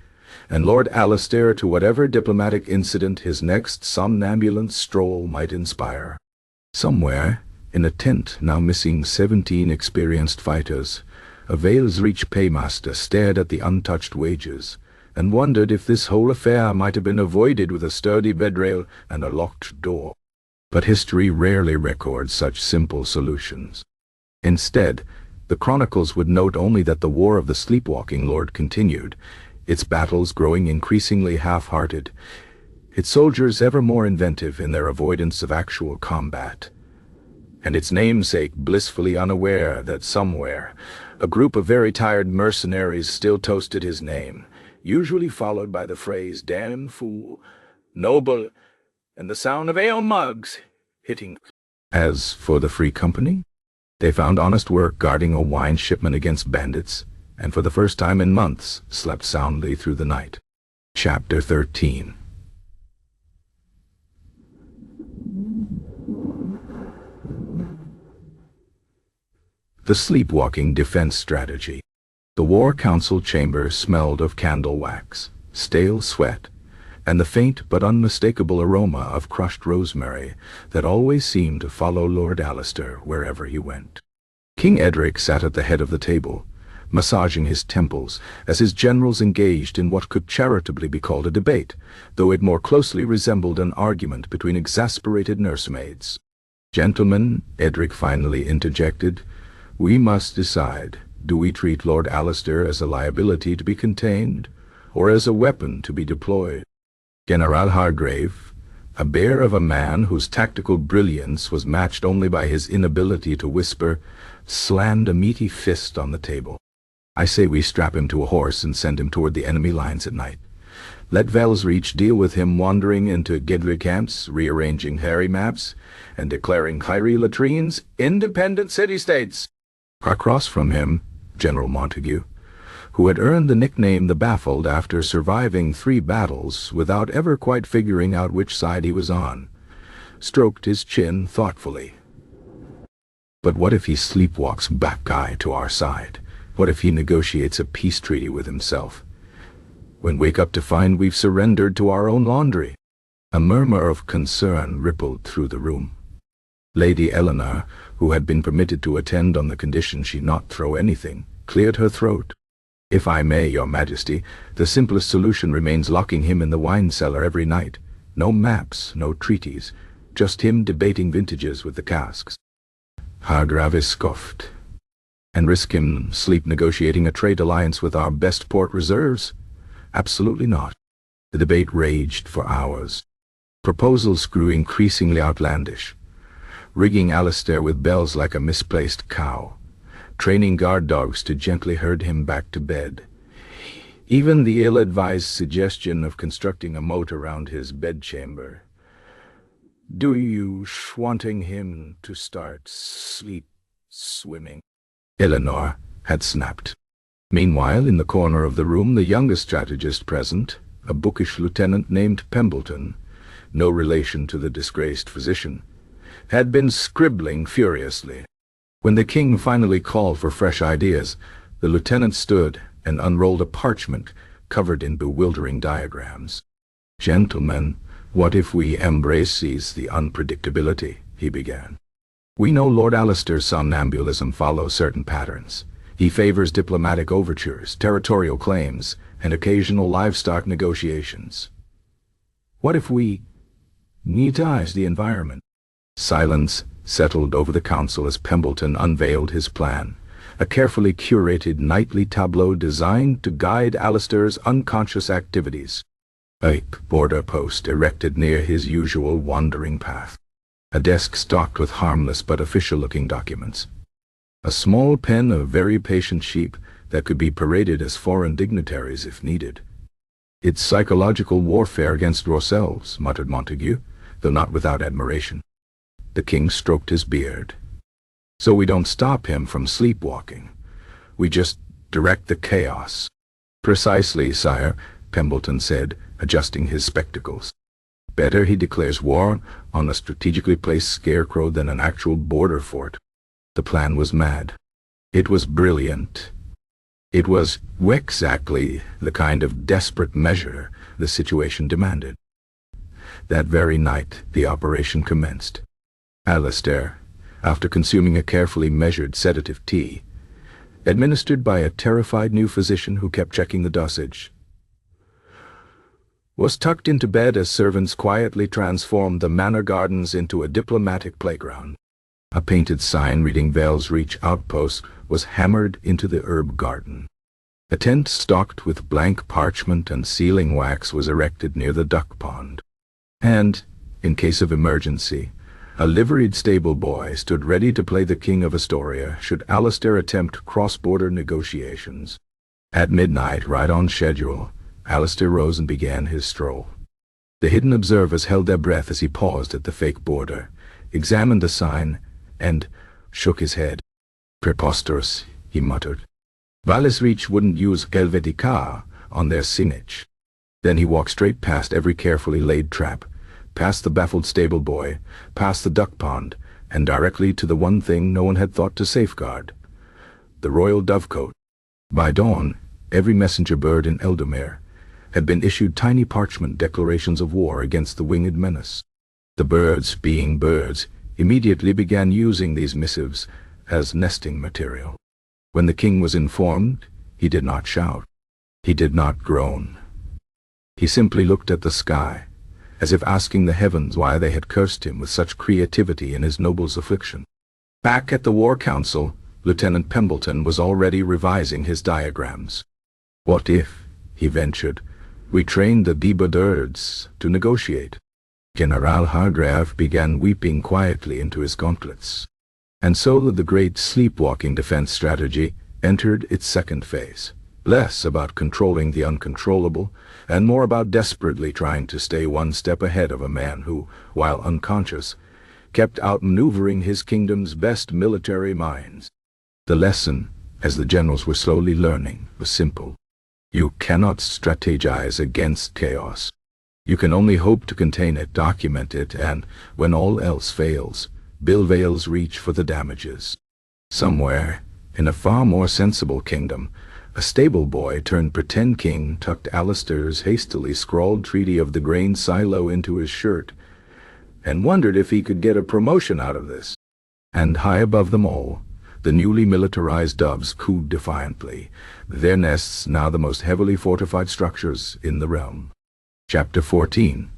and Lord Alistair to whatever diplomatic incident his next somnambulant stroll might inspire. Somewhere, in a tent now missing 17 experienced fighters, a Veles Reach paymaster stared at the untouched wages, and wondered if this whole affair might have been avoided with a sturdy bedrail and a locked door. But history rarely records such simple solutions. Instead, the chronicles would note only that the War of the Sleepwalking Lord continued, its battles growing increasingly half-hearted, its soldiers ever more inventive in their avoidance of actual combat, and its namesake blissfully unaware that somewhere a group of very tired mercenaries still toasted his name, usually followed by the phrase "damn fool," "noble," and the sound of ale mugs hitting. As for the Free Company, they found honest work guarding a wine shipment against bandits, and for the first time in months slept soundly through the night. Chapter 13. The Sleepwalking Defense Strategy. The War Council chamber smelled of candle wax, stale sweat, and the faint but unmistakable aroma of crushed rosemary that always seemed to follow Lord Alistair wherever he went. King Edric sat at the head of the table, massaging his temples as his generals engaged in what could charitably be called a debate, though it more closely resembled an argument between exasperated nursemaids. "Gentlemen," Edric finally interjected, "we must decide. Do we treat Lord Alistair as a liability to be contained, or as a weapon to be deployed?" General Hargrave, a bear of a man whose tactical brilliance was matched only by his inability to whisper, slammed a meaty fist on the table. "I say we strap him to a horse and send him toward the enemy lines at night. Let Velsreach deal with him wandering into Gedrid camps, rearranging Harry maps, and declaring Kyrie latrines independent city-states." Across from him, General Montague, who had earned the nickname the Baffled after surviving 3 battles without ever quite figuring out which side he was on, stroked his chin thoughtfully. "But what if he sleepwalks back guy to our side? What if he negotiates a peace treaty with himself, when wake up to find we've surrendered to our own laundry?" A murmur of concern rippled through the room. Lady Eleanor, who had been permitted to attend on the condition she not throw anything, cleared her throat. "If I may, Your Majesty, the simplest solution remains locking him in the wine cellar every night. No maps, no treaties, just him debating vintages with the casks." Hargrave scoffed. "And risk him sleep negotiating a trade alliance with our best port reserves? Absolutely not." The debate raged for hours. Proposals grew increasingly outlandish. Rigging Alistair with bells like a misplaced cow, training guard dogs to gently herd him back to bed. Even the ill-advised suggestion of constructing a moat around his bedchamber. "Do you wanting him to start swimming?" Eleanor had snapped. Meanwhile, in the corner of the room, the youngest strategist present, a bookish lieutenant named Pembleton, no relation to the disgraced physician, had been scribbling furiously. When the king finally called for fresh ideas, the lieutenant stood and unrolled a parchment covered in bewildering diagrams. "Gentlemen, what if we embraces the unpredictability?" he began. "We know Lord Alistair's somnambulism follows certain patterns. He favors diplomatic overtures, territorial claims, and occasional livestock negotiations. What if we neatize the environment?" Silence settled over the council as Pembleton unveiled his plan, a carefully curated nightly tableau designed to guide Alistair's unconscious activities. A border post erected near his usual wandering path. A desk stocked with harmless but official-looking documents. A small pen of very patient sheep that could be paraded as foreign dignitaries if needed. "It's psychological warfare against yourselves," muttered Montague, though not without admiration. The king stroked his beard. "So we don't stop him from sleepwalking. We just direct the chaos." "Precisely, sire," Pembleton said, adjusting his spectacles. "Better he declares war on a strategically placed scarecrow than an actual border fort." The plan was mad. It was brilliant. It was exactly the kind of desperate measure the situation demanded. That very night, the operation commenced. Alistair, after consuming a carefully measured sedative tea, administered by a terrified new physician who kept checking the dosage, was tucked into bed as servants quietly transformed the manor gardens into a diplomatic playground. A painted sign reading Velsreach Outpost was hammered into the herb garden. A tent stocked with blank parchment and sealing wax was erected near the duck pond. And, in case of emergency, a liveried stable boy stood ready to play the king of Astoria should Alistair attempt cross-border negotiations. At midnight, right on schedule, Alistair rose and began his stroll. The hidden observers held their breath as he paused at the fake border, examined the sign, and shook his head. "Preposterous," he muttered. "Velsreach wouldn't use Helvetica on their signage." Then he walked straight past every carefully laid trap, past the baffled stable boy, past the duck pond, and directly to the one thing no one had thought to safeguard: the royal dovecote. By dawn, every messenger bird in Eldomere had been issued tiny parchment declarations of war against the winged menace. The birds, being birds, immediately began using these missives as nesting material. When the king was informed, he did not shout. He did not groan. He simply looked at the sky, as if asking the heavens why they had cursed him with such creativity in his noble's affliction. Back at the War Council, Lieutenant Pembleton was already revising his diagrams. What if, he ventured, we trained the Bewildereds to negotiate? General Hargrave began weeping quietly into his gauntlets. And so the great sleepwalking defense strategy entered its second phase. Less about controlling the uncontrollable, and more about desperately trying to stay one step ahead of a man who, while unconscious, kept outmaneuvering his kingdom's best military minds. The lesson, as the generals were slowly learning, was simple. You cannot strategize against chaos. You can only hope to contain it, document it, and, when all else fails, build veils reach for the damages. Somewhere, in a far more sensible kingdom, a stable boy turned pretend king tucked Alistair's hastily scrawled treaty of the grain silo into his shirt, and wondered if he could get a promotion out of this. And high above them all, the newly militarized doves cooed defiantly, their nests now the most heavily fortified structures in the realm. Chapter 14.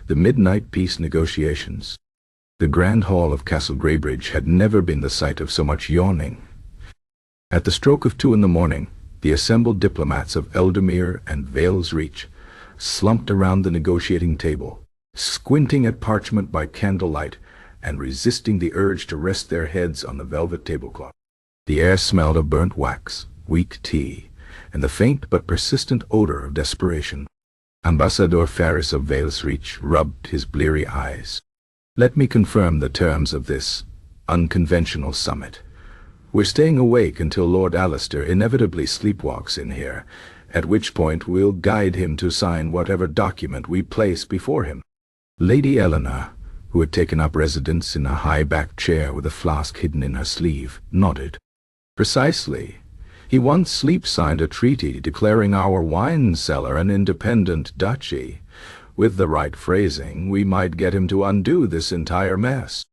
The Midnight Peace Negotiations. The Grand Hall of Castle Greybridge had never been the site of so much yawning. At the stroke of 2 in the morning, the assembled diplomats of Eldermere and Vale's Reach slumped around the negotiating table, squinting at parchment by candlelight and resisting the urge to rest their heads on the velvet tablecloth. The air smelled of burnt wax, weak tea, and the faint but persistent odor of desperation. Ambassador Ferris of Vale's Reach rubbed his bleary eyes. Let me confirm the terms of this unconventional summit. We're staying awake until Lord Alistair inevitably sleepwalks in here, at which point we'll guide him to sign whatever document we place before him. Lady Eleanor, who had taken up residence in a high-backed chair with a flask hidden in her sleeve, nodded. Precisely. He once sleep-signed a treaty declaring our wine cellar an independent duchy. With the right phrasing, we might get him to undo this entire mess.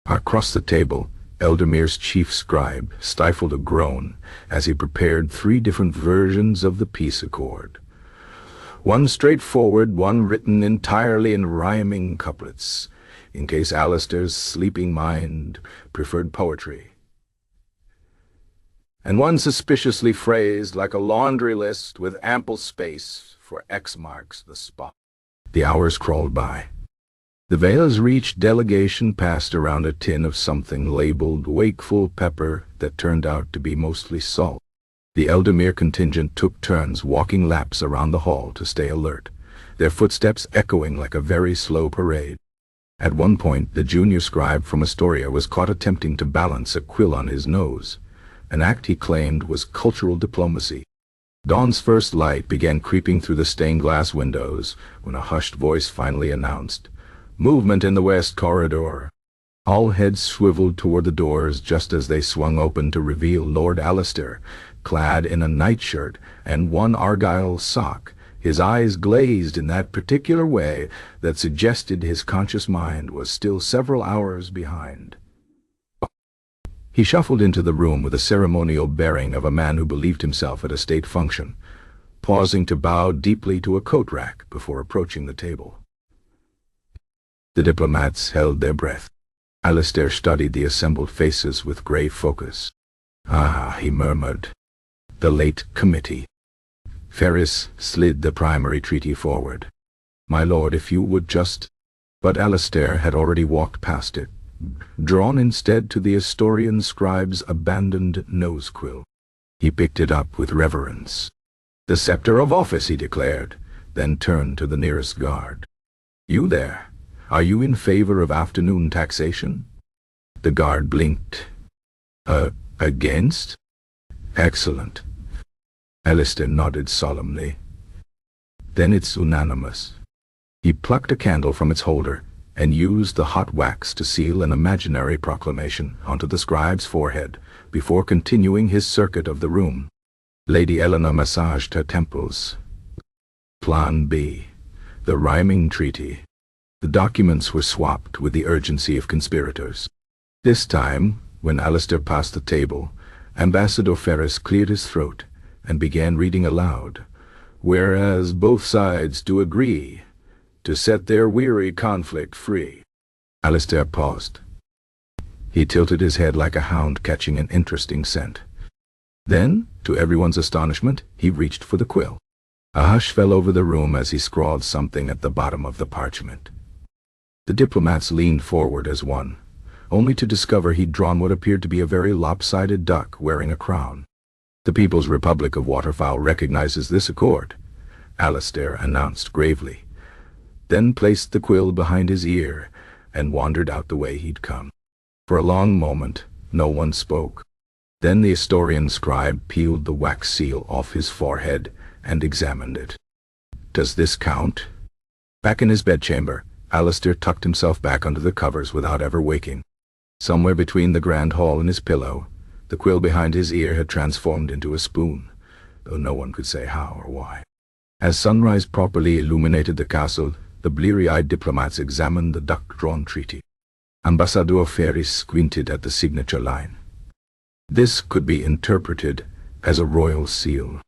Across the table, Eldermere's chief scribe stifled a groan as he prepared 3 different versions of the peace accord. One straightforward, one written entirely in rhyming couplets, in case Alistair's sleeping mind preferred poetry. And one suspiciously phrased like a laundry list with ample space for X marks the spot. The hours crawled by. The Vale's Reach delegation passed around a tin of something labeled wakeful pepper that turned out to be mostly salt. The Eldermere contingent took turns walking laps around the hall to stay alert, their footsteps echoing like a very slow parade. At one point, the junior scribe from Astoria was caught attempting to balance a quill on his nose, an act he claimed was cultural diplomacy. Dawn's first light began creeping through the stained-glass windows when a hushed voice finally announced, "Movement in the West Corridor." All heads swiveled toward the doors just as they swung open to reveal Lord Alistair, clad in a nightshirt and one argyle sock, his eyes glazed in that particular way that suggested his conscious mind was still several hours behind. He shuffled into the room with the ceremonial bearing of a man who believed himself at a state function, pausing to bow deeply to a coat rack before approaching the table. The diplomats held their breath. Alistair studied the assembled faces with grave focus. "Ah," he murmured. "The late committee." Ferris slid the primary treaty forward. "My lord, if you would just—" But Alistair had already walked past it, drawn instead to the Astorian scribe's abandoned nose quill. He picked it up with reverence. "The scepter of office," he declared, then turned to the nearest guard. "You there, are you in favor of afternoon taxation?" The guard blinked. Against? Excellent." Alistair nodded solemnly. "Then it's unanimous." He plucked a candle from its holder and used the hot wax to seal an imaginary proclamation onto the scribe's forehead before continuing his circuit of the room. Lady Eleanor massaged her temples. Plan B, the rhyming treaty. The documents were swapped with the urgency of conspirators. This time, when Alistair passed the table, Ambassador Ferris cleared his throat and began reading aloud. Whereas both sides do agree to set their weary conflict free. Alistair paused. He tilted his head like a hound catching an interesting scent. Then, to everyone's astonishment, he reached for the quill. A hush fell over the room as he scrawled something at the bottom of the parchment. The diplomats leaned forward as one, only to discover he'd drawn what appeared to be a very lopsided duck wearing a crown. The People's Republic of Waterfowl recognizes this accord, Alistair announced gravely, then placed the quill behind his ear and wandered out the way he'd come. For a long moment, no one spoke. Then the Astorian scribe peeled the wax seal off his forehead and examined it. Does this count? Back in his bedchamber, Alistair tucked himself back under the covers without ever waking. Somewhere between the grand hall and his pillow, the quill behind his ear had transformed into a spoon, though no one could say how or why. As sunrise properly illuminated the castle, the bleary-eyed diplomats examined the duck-drawn treaty. Ambassador Ferris squinted at the signature line. This could be interpreted as a royal seal.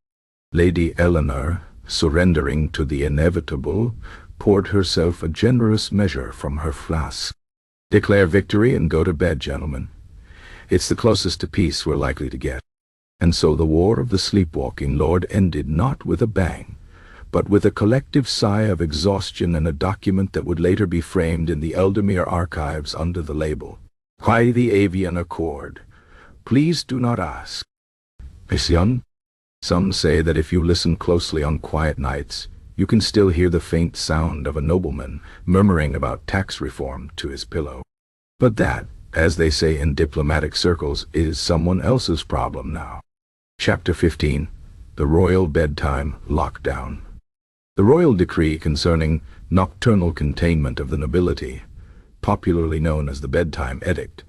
Lady Eleanor, surrendering to the inevitable, poured herself a generous measure from her flask. Declare victory and go to bed, gentlemen. It's the closest to peace we're likely to get. And so the war of the sleepwalking lord ended not with a bang, but with a collective sigh of exhaustion and a document that would later be framed in the Eldemere archives under the label, Why the Avian Accord? Please do not ask. Miss Young? Some say that if you listen closely on quiet nights, you can still hear the faint sound of a nobleman murmuring about tax reform to his pillow. But that, as they say in diplomatic circles, is someone else's problem now. Chapter 15. The Royal Bedtime Lockdown. The royal decree concerning nocturnal containment of the nobility, popularly known as the Bedtime Edict,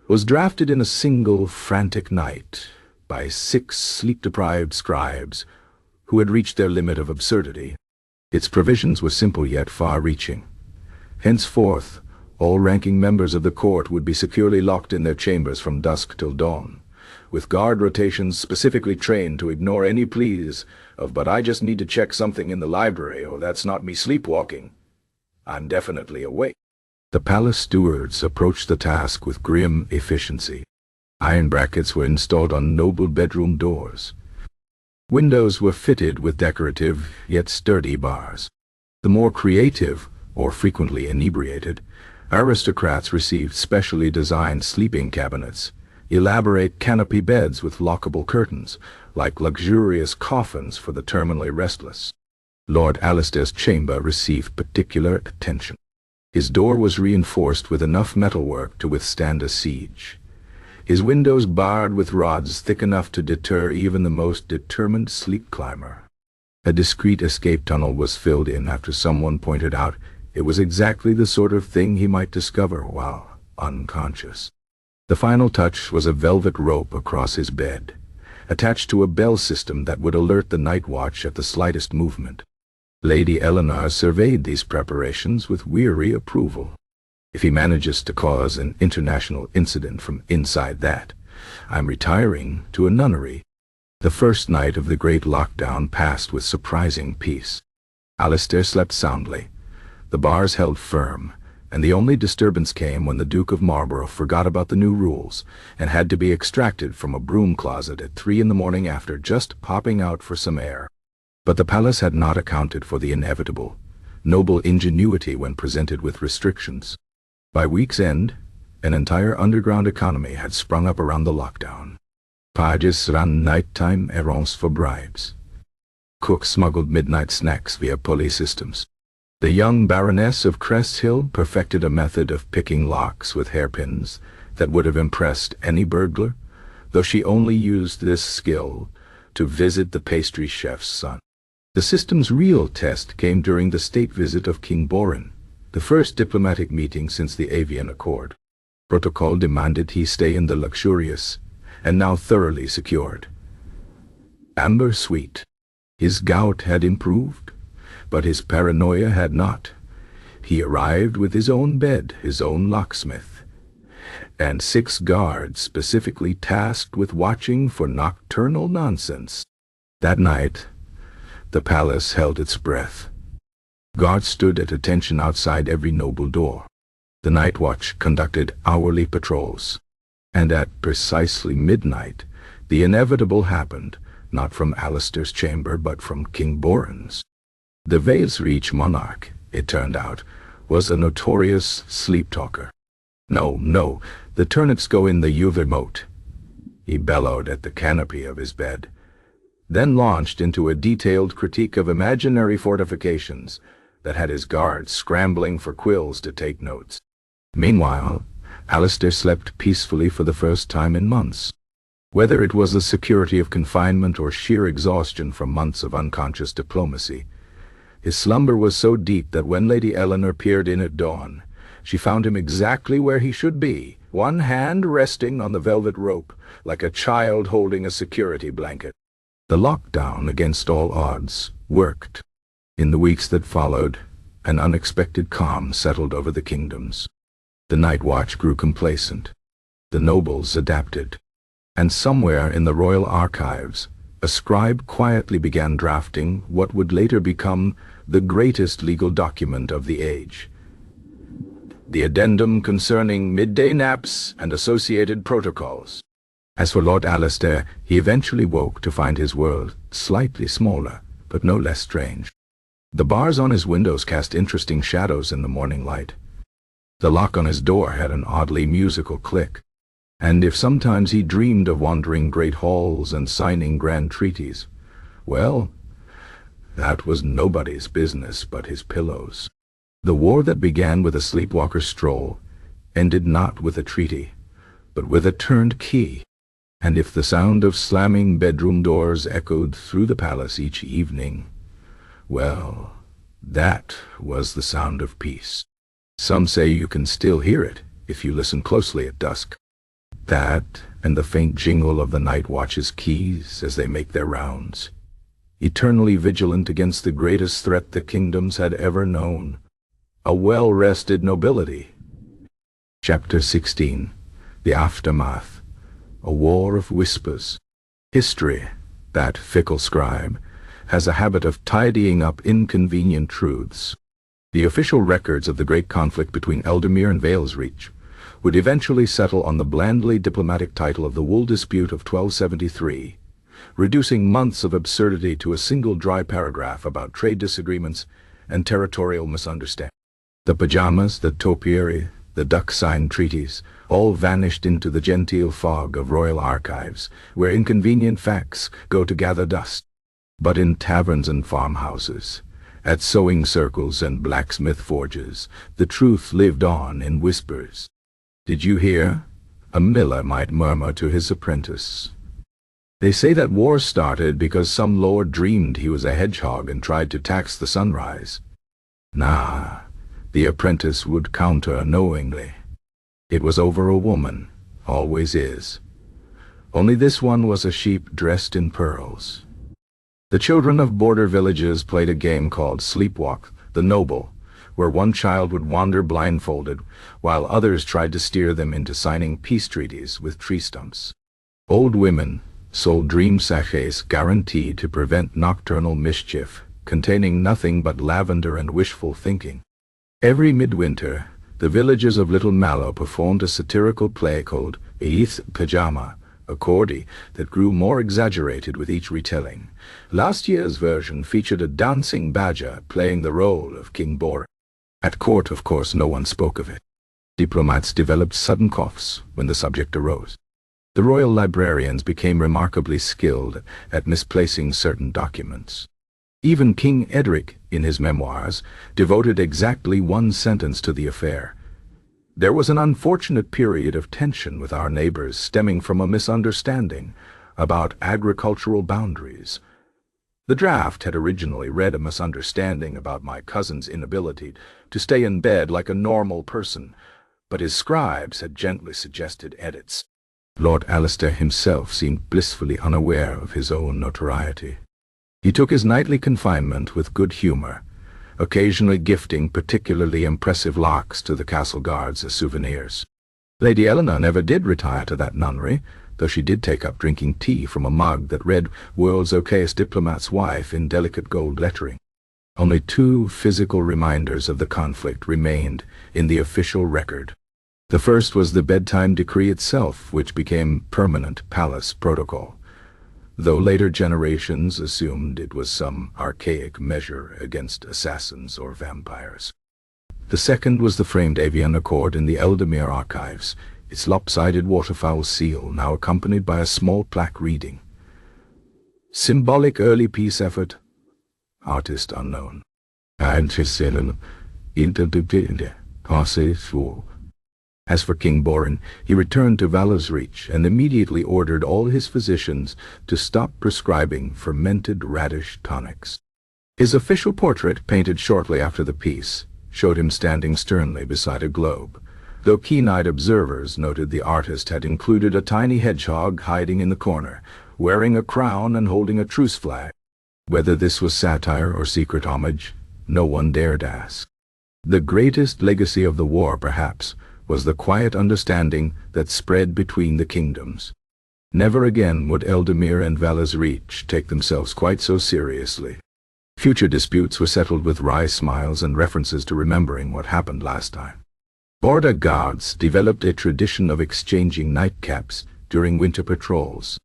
was drafted in a single frantic night by 6 sleep-deprived scribes who had reached their limit of absurdity. Its provisions were simple yet far-reaching. Henceforth, all ranking members of the court would be securely locked in their chambers from dusk till dawn, with guard rotations specifically trained to ignore any pleas of "but I just need to check something in the library," or "that's not me sleepwalking. I'm definitely awake." The palace stewards approached the task with grim efficiency. Iron brackets were installed on noble bedroom doors. Windows were fitted with decorative yet sturdy bars. The more creative, or frequently inebriated, aristocrats received specially designed sleeping cabinets, elaborate canopy beds with lockable curtains, like luxurious coffins for the terminally restless. Lord Alistair's chamber received particular attention. His door was reinforced with enough metalwork to withstand a siege. His windows barred with rods thick enough to deter even the most determined sleep climber. A discreet escape tunnel was filled in after someone pointed out it was exactly the sort of thing he might discover while unconscious. The final touch was a velvet rope across his bed, attached to a bell system that would alert the night watch at the slightest movement. Lady Eleanor surveyed these preparations with weary approval. If he manages to cause an international incident from inside that, I'm retiring to a nunnery. The first night of the great lockdown passed with surprising peace. Alistair slept soundly. The bars held firm, and the only disturbance came when the Duke of Marlborough forgot about the new rules and had to be extracted from a broom closet at 3 in the morning after just popping out for some air. But the palace had not accounted for the inevitable, noble ingenuity when presented with restrictions. By week's end, an entire underground economy had sprung up around the lockdown. Pages ran nighttime errands for bribes. Cooks smuggled midnight snacks via pulley systems. The young Baroness of Crest Hill perfected a method of picking locks with hairpins that would have impressed any burglar, though she only used this skill to visit the pastry chef's son. The system's real test came during the state visit of King Borin, the first diplomatic meeting since the Avian Accord. Protocol demanded he stay in the luxurious, and now thoroughly secured, Amber Suite. His gout had improved, But his paranoia had not. He arrived with his own bed, his own locksmith, and 6 guards specifically tasked with watching for nocturnal nonsense. That night, the palace held its breath. Guards stood at attention outside every noble door. The night watch conducted hourly patrols. And at precisely midnight, the inevitable happened, not from Alistair's chamber, but from King Boran's. The Vales Reach monarch, it turned out, was a notorious sleep-talker. No, the turnips go in the Uvermote. He bellowed at the canopy of his bed, then launched into a detailed critique of imaginary fortifications that had his guards scrambling for quills to take notes. Meanwhile, Alistair slept peacefully for the first time in months. Whether it was the security of confinement or sheer exhaustion from months of unconscious diplomacy, his slumber was so deep that when Lady Eleanor peered in at dawn, she found him exactly where he should be, one hand resting on the velvet rope, like a child holding a security blanket. The lockdown, against all odds, worked. In the weeks that followed, an unexpected calm settled over the kingdoms. The night watch grew complacent. The nobles adapted. And somewhere in the royal archives, a scribe quietly began drafting what would later become the greatest legal document of the age. The addendum concerning midday naps and associated protocols. As for Lord Alistair, he eventually woke to find his world slightly smaller, but no less strange. The bars on his windows cast interesting shadows in the morning light. The lock on his door had an oddly musical click. And if sometimes he dreamed of wandering great halls and signing grand treaties, well, that was nobody's business but his pillow's. The war that began with a sleepwalker stroll ended not with a treaty, but with a turned key. And if the sound of slamming bedroom doors echoed through the palace each evening, well, that was the sound of peace. Some say you can still hear it if you listen closely at dusk. That and the faint jingle of the night watch's keys as they make their rounds, eternally vigilant against the greatest threat the kingdoms had ever known, a well-rested nobility. Chapter 16. The Aftermath. A War of Whispers. History, that fickle scribe, has a habit of tidying up inconvenient truths. The official records of the great conflict between Eldamere and Vales Reach would eventually settle on the blandly diplomatic title of the Wool Dispute of 1273, reducing months of absurdity to a single dry paragraph about trade disagreements and territorial misunderstanding. The Pajamas, the topiary, the duck-sign treaties, all vanished into the genteel fog of royal archives, where inconvenient facts go to gather dust. But in taverns and farmhouses, at sewing circles and blacksmith forges, the truth lived on in whispers. Did you hear? A miller might murmur to his apprentice. They say that war started because some lord dreamed he was a hedgehog and tried to tax the sunrise. Nah, the apprentice would counter knowingly. It was over a woman, always is. Only this one was a sheep dressed in pearls. The children of border villages played a game called Sleepwalk, the Noble, where one child would wander blindfolded, while others tried to steer them into signing peace treaties with tree stumps. Old women sold dream sachets guaranteed to prevent nocturnal mischief, containing nothing but lavender and wishful thinking. Every midwinter, the villagers of Little Mallow performed a satirical play called Pajama, a cordy that grew more exaggerated with each retelling. Last year's version featured a dancing badger playing the role of King Boran. At court, of course, no one spoke of it. Diplomats developed sudden coughs when the subject arose. The royal librarians became remarkably skilled at misplacing certain documents. Even King Edric, in his memoirs, devoted exactly one sentence to the affair. There was an unfortunate period of tension with our neighbors stemming from a misunderstanding about agricultural boundaries. The draft had originally read a misunderstanding about my cousin's inability to stay in bed like a normal person, but his scribes had gently suggested edits. Lord Alistair himself seemed blissfully unaware of his own notoriety. He took his nightly confinement with good humor, occasionally gifting particularly impressive locks to the castle guards as souvenirs. Lady Eleanor never did retire to that nunnery, though she did take up drinking tea from a mug that read "World's Okayest Diplomat's Wife" in delicate gold lettering. Only 2 physical reminders of the conflict remained in the official record. The first was the bedtime decree itself, which became permanent palace protocol, though later generations assumed it was some archaic measure against assassins or vampires. The second was the framed Avian Accord in the Eldamere archives, its lopsided waterfowl seal now accompanied by a small plaque reading, "Symbolic early peace effort, artist unknown." As for King Borin, he returned to Vala's Reach and immediately ordered all his physicians to stop prescribing fermented radish tonics. His official portrait, painted shortly after the peace, showed him standing sternly beside a globe, though keen-eyed observers noted the artist had included a tiny hedgehog hiding in the corner, wearing a crown and holding a truce flag. Whether this was satire or secret homage, no one dared ask. The greatest legacy of the war, perhaps, was the quiet understanding that spread between the kingdoms. Never again would Eldamere and Vala's Reach take themselves quite so seriously. Future disputes were settled with wry smiles and references to remembering what happened last time. Border guards developed a tradition of exchanging nightcaps during winter patrols,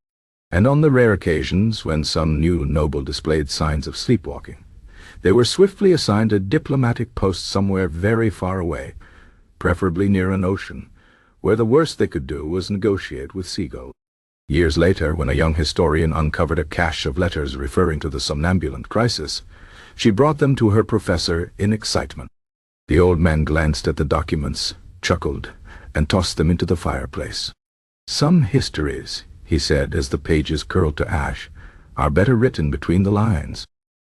and on the rare occasions when some new noble displayed signs of sleepwalking, they were swiftly assigned a diplomatic post somewhere very far away, preferably near an ocean, where the worst they could do was negotiate with seagulls. Years later, when a young historian uncovered a cache of letters referring to the somnambulant crisis, she brought them to her professor in excitement. The old man glanced at the documents, chuckled, and tossed them into the fireplace. "Some histories," he said as the pages curled to ash, "are better written between the lines."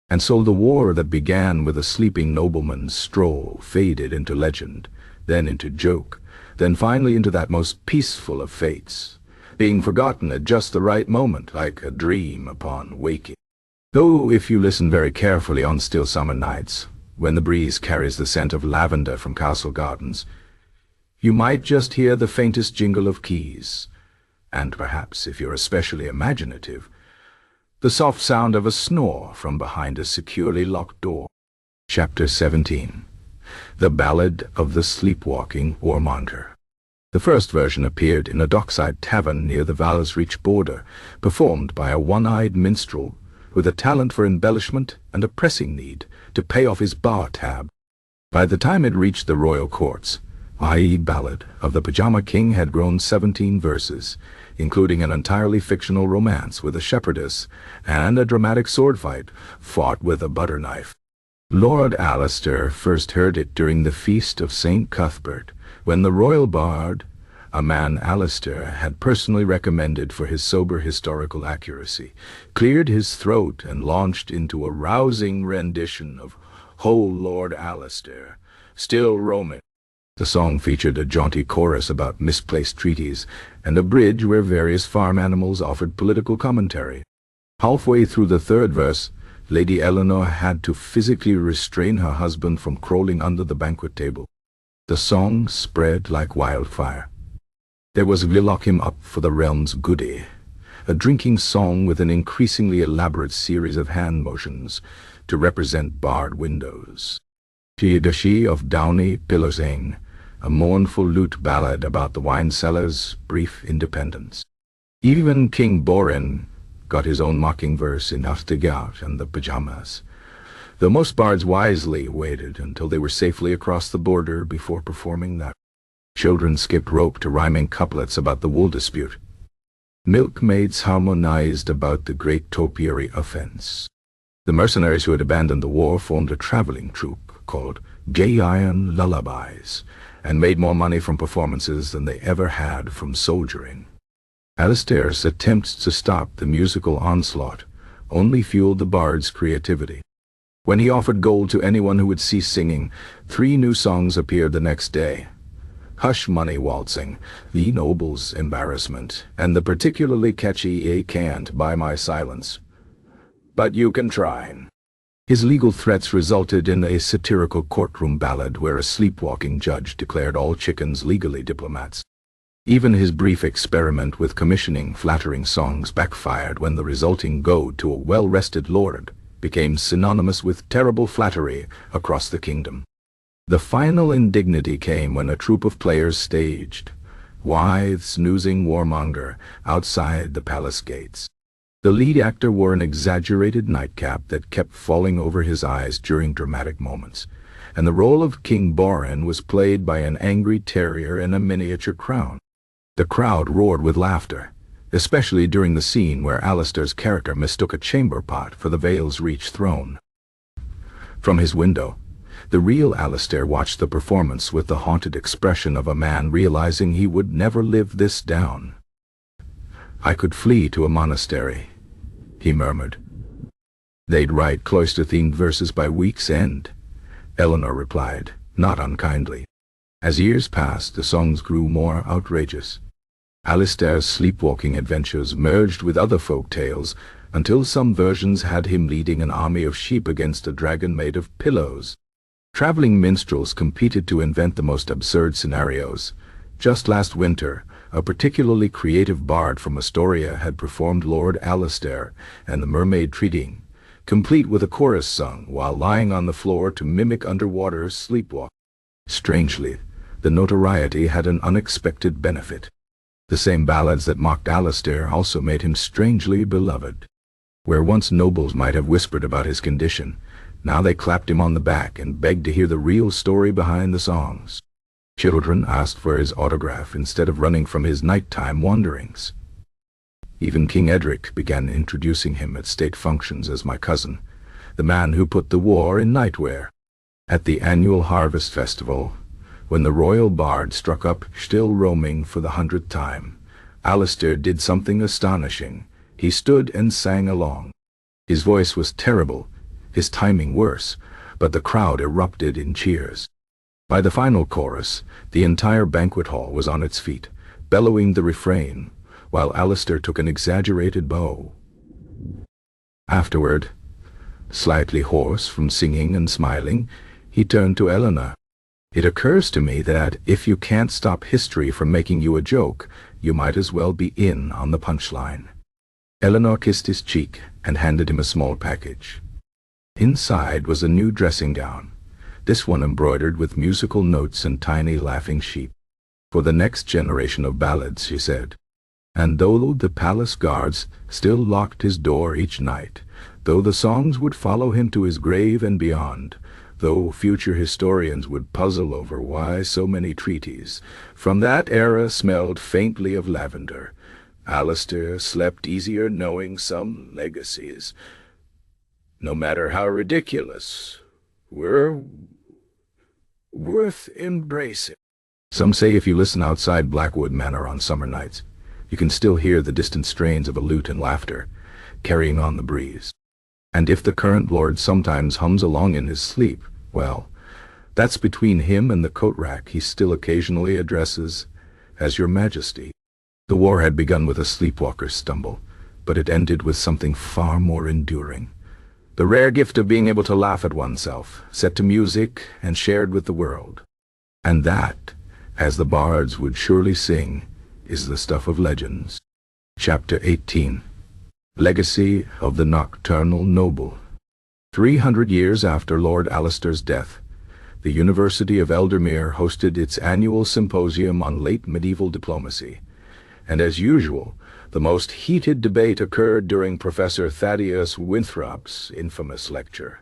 And so the war that began with a sleeping nobleman's stroll faded into legend, then into joke, then finally into that most peaceful of fates, being forgotten at just the right moment, like a dream upon waking. Though if you listen very carefully on still summer nights, when the breeze carries the scent of lavender from castle gardens, you might just hear the faintest jingle of keys, and perhaps, if you're especially imaginative, the soft sound of a snore from behind a securely locked door. Chapter 17. The Ballad of the Sleepwalking Warmonger. The first version appeared in a dockside tavern near the Vala's Reach border, performed by a one-eyed minstrel with a talent for embellishment and a pressing need to pay off his bar tab. By the time it reached the royal courts, i.e. Ballad of the Pajama King had grown 17 verses, including an entirely fictional romance with a shepherdess and a dramatic sword fight fought with a butter knife. Lord Alistair first heard it during the Feast of St. Cuthbert, when the royal bard, a man Alistair had personally recommended for his sober historical accuracy, cleared his throat and launched into a rousing rendition of "Ho, Lord Alistair, still roaming." The song featured a jaunty chorus about misplaced treaties and a bridge where various farm animals offered political commentary. Halfway through the third verse, Lady Eleanor had to physically restrain her husband from crawling under the banquet table. The song spread like wildfire. There was "Lock Him Up for the Realm's Goody," a drinking song with an increasingly elaborate series of hand motions to represent barred windows. She of Downey Pillowsane, a mournful lute ballad about the wine cellar's brief independence. Even King Borin got his own mocking verse in Aftergout and the Pajamas, though most bards wisely waited until they were safely across the border before performing that. Children skipped rope to rhyming couplets about the wool dispute. Milkmaids harmonized about the great topiary offense. The mercenaries who had abandoned the war formed a traveling troupe called Gay Iron Lullabies, and made more money from performances than they ever had from soldiering. Alistair's attempts to stop the musical onslaught only fueled the bard's creativity. When he offered gold to anyone who would cease singing, 3 new songs appeared the next day. Hush Money Waltzing, The Noble's Embarrassment, and the particularly catchy "I Can't Buy My Silence. But You Can Try." His legal threats resulted in a satirical courtroom ballad where a sleepwalking judge declared all chickens legally diplomats. Even his brief experiment with commissioning flattering songs backfired when the resulting goad to a well-rested lord became synonymous with terrible flattery across the kingdom. The final indignity came when a troupe of players staged Wythe's snoozing Warmonger outside the palace gates. The lead actor wore an exaggerated nightcap that kept falling over his eyes during dramatic moments, and the role of King Borin was played by an angry terrier in a miniature crown. The crowd roared with laughter, especially during the scene where Alistair's character mistook a chamber pot for the Vale's Reach throne. From his window, the real Alistair watched the performance with the haunted expression of a man realizing he would never live this down. "I could flee to a monastery," he murmured. "They'd write cloister-themed verses by week's end," Eleanor replied, not unkindly. As years passed, the songs grew more outrageous. Alistair's sleepwalking adventures merged with other folk tales until some versions had him leading an army of sheep against a dragon made of pillows. Traveling minstrels competed to invent the most absurd scenarios. Just last winter, a particularly creative bard from Astoria had performed Lord Alistair and the Mermaid Treating, complete with a chorus sung while lying on the floor to mimic underwater sleepwalk. Strangely, the notoriety had an unexpected benefit. The same ballads that mocked Alistair also made him strangely beloved. Where once nobles might have whispered about his condition, now they clapped him on the back and begged to hear the real story behind the songs. Children asked for his autograph instead of running from his nighttime wanderings. Even King Edric began introducing him at state functions as my cousin, the man who put the war in nightwear. At the annual harvest festival, when the royal bard struck up Still Roaming for the 100th time, Alistair did something astonishing. He stood and sang along. His voice was terrible, his timing worse, but the crowd erupted in cheers. By the final chorus, the entire banquet hall was on its feet, bellowing the refrain, while Alistair took an exaggerated bow. Afterward, slightly hoarse from singing and smiling, he turned to Eleanor. "It occurs to me that if you can't stop history from making you a joke, you might as well be in on the punchline." Eleanor kissed his cheek and handed him a small package. Inside was a new dressing gown, this one embroidered with musical notes and tiny laughing sheep. "For the next generation of ballads," she said. And though the palace guards still locked his door each night, though the songs would follow him to his grave and beyond, though future historians would puzzle over why so many treaties from that era smelled faintly of lavender, Alistair slept easier knowing some legacies, no matter how ridiculous, were worth embracing. Some say if you listen outside Blackwood Manor on summer nights, you can still hear the distant strains of a lute and laughter, carrying on the breeze. And if the current lord sometimes hums along in his sleep, well, that's between him and the coat rack he still occasionally addresses as Your Majesty. The war had begun with a sleepwalker's stumble, but it ended with something far more enduring. The rare gift of being able to laugh at oneself, set to music and shared with the world. And that, as the bards would surely sing, is the stuff of legends. Chapter 18. Legacy of the Nocturnal Noble. 300 years after Lord Alistair's death, the University of Eldermere hosted its annual symposium on late medieval diplomacy, and as usual, the most heated debate occurred during Professor Thaddeus Winthrop's infamous lecture.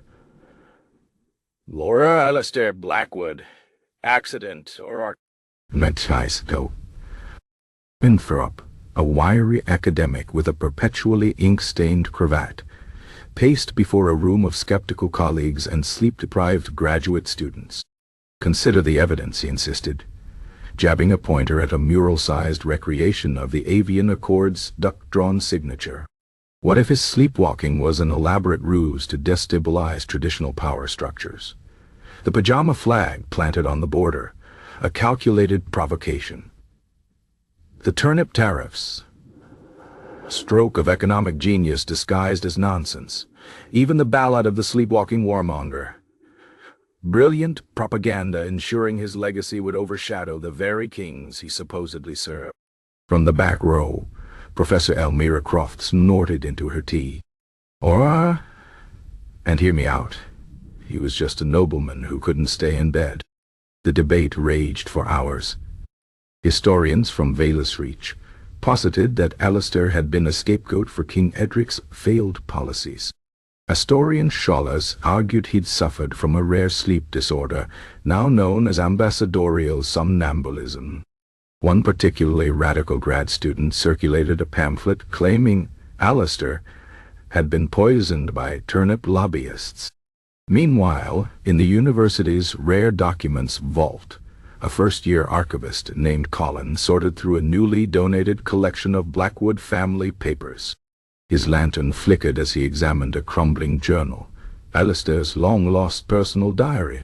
"Lord Alistair Blackwood, accident or Winthrop, a wiry academic with a perpetually ink-stained cravat, paced before a room of skeptical colleagues and sleep-deprived graduate students. "Consider the evidence," he insisted, jabbing a pointer at a mural-sized recreation of the Avian Accord's duck-drawn signature. What if his sleepwalking was an elaborate ruse to destabilize traditional power structures? The pajama flag planted on the border, a calculated provocation. The turnip tariffs, a stroke of economic genius disguised as nonsense. even the Ballad of the Sleepwalking Warmonger. Brilliant propaganda ensuring his legacy would overshadow the very kings he supposedly served. From the back row, Professor Elmira Croft snorted into her tea. And hear me out, he was just a nobleman who couldn't stay in bed. The debate raged for hours. Historians from Valus Reach posited that Alistair had been a scapegoat for King Edric's failed policies. Historian Scholars argued he'd suffered from a rare sleep disorder, now known as ambassadorial somnambulism. One particularly radical grad student circulated a pamphlet claiming Alistair had been poisoned by Turnip lobbyists. Meanwhile, in the university's rare documents vault, a first-year archivist named Colin sorted through a newly donated collection of Blackwood family papers. His lantern flickered as he examined a crumbling journal, Alistair's long-lost personal diary.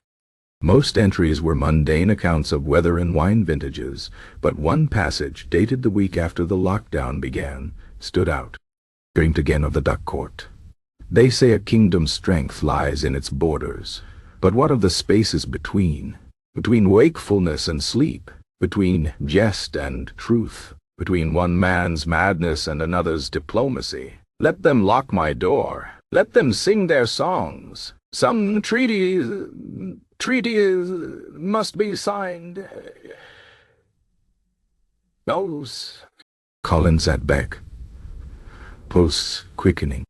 Most entries were mundane accounts of weather and wine vintages, but one passage, dated the week after the lockdown began, stood out. Dreamt again of the duck court. They say a kingdom's strength lies in its borders, but what of the spaces between? Between wakefulness and sleep, between jest and truth, between one man's madness and another's diplomacy. Let them lock my door. Let them sing their songs. Some treaties must be signed. Those. Colin sat back, pulse quickening.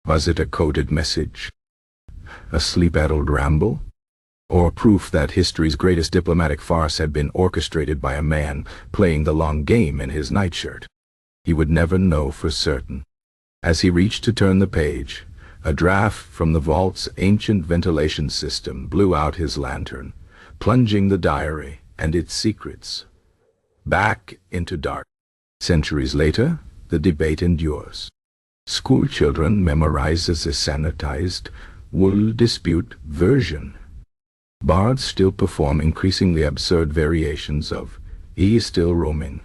Was it a coded message? A sleep-addled ramble? Or proof that history's greatest diplomatic farce had been orchestrated by a man playing the long game in his nightshirt? He would never know for certain. As he reached to turn the page, a draft from the vault's ancient ventilation system blew out his lantern, plunging the diary and its secrets back into dark. Centuries later, the debate endures. School children memorize as a sanitized, wool dispute version. Bards still perform increasingly absurd variations of "He is still roaming."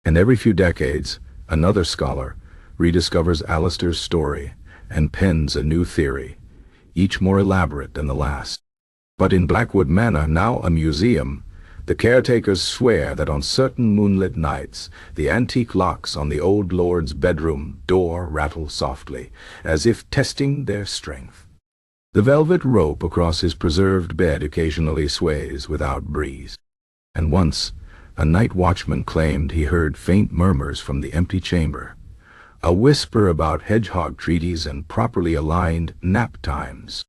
And every few decades, another scholar rediscovers Alistair's story and pens a new theory, each more elaborate than the last. But in Blackwood Manor, now a museum, the caretakers swear that on certain moonlit nights, the antique locks on the old lord's bedroom door rattle softly, as if testing their strength. The velvet rope across his preserved bed occasionally sways without breeze. And once, a night watchman claimed he heard faint murmurs from the empty chamber, a whisper about hedgehog treaties and properly aligned nap times.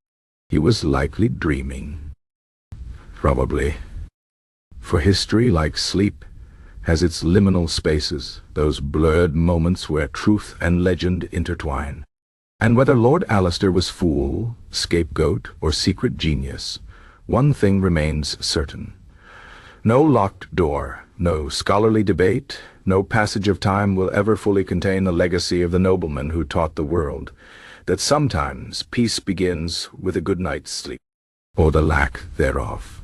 He was likely dreaming. Probably. For history, like sleep, has its liminal spaces, those blurred moments where truth and legend intertwine. And whether Lord Alistair was fool, scapegoat, or secret genius, one thing remains certain. No locked door, no scholarly debate, no passage of time will ever fully contain the legacy of the nobleman who taught the world that sometimes peace begins with a good night's sleep, or the lack thereof.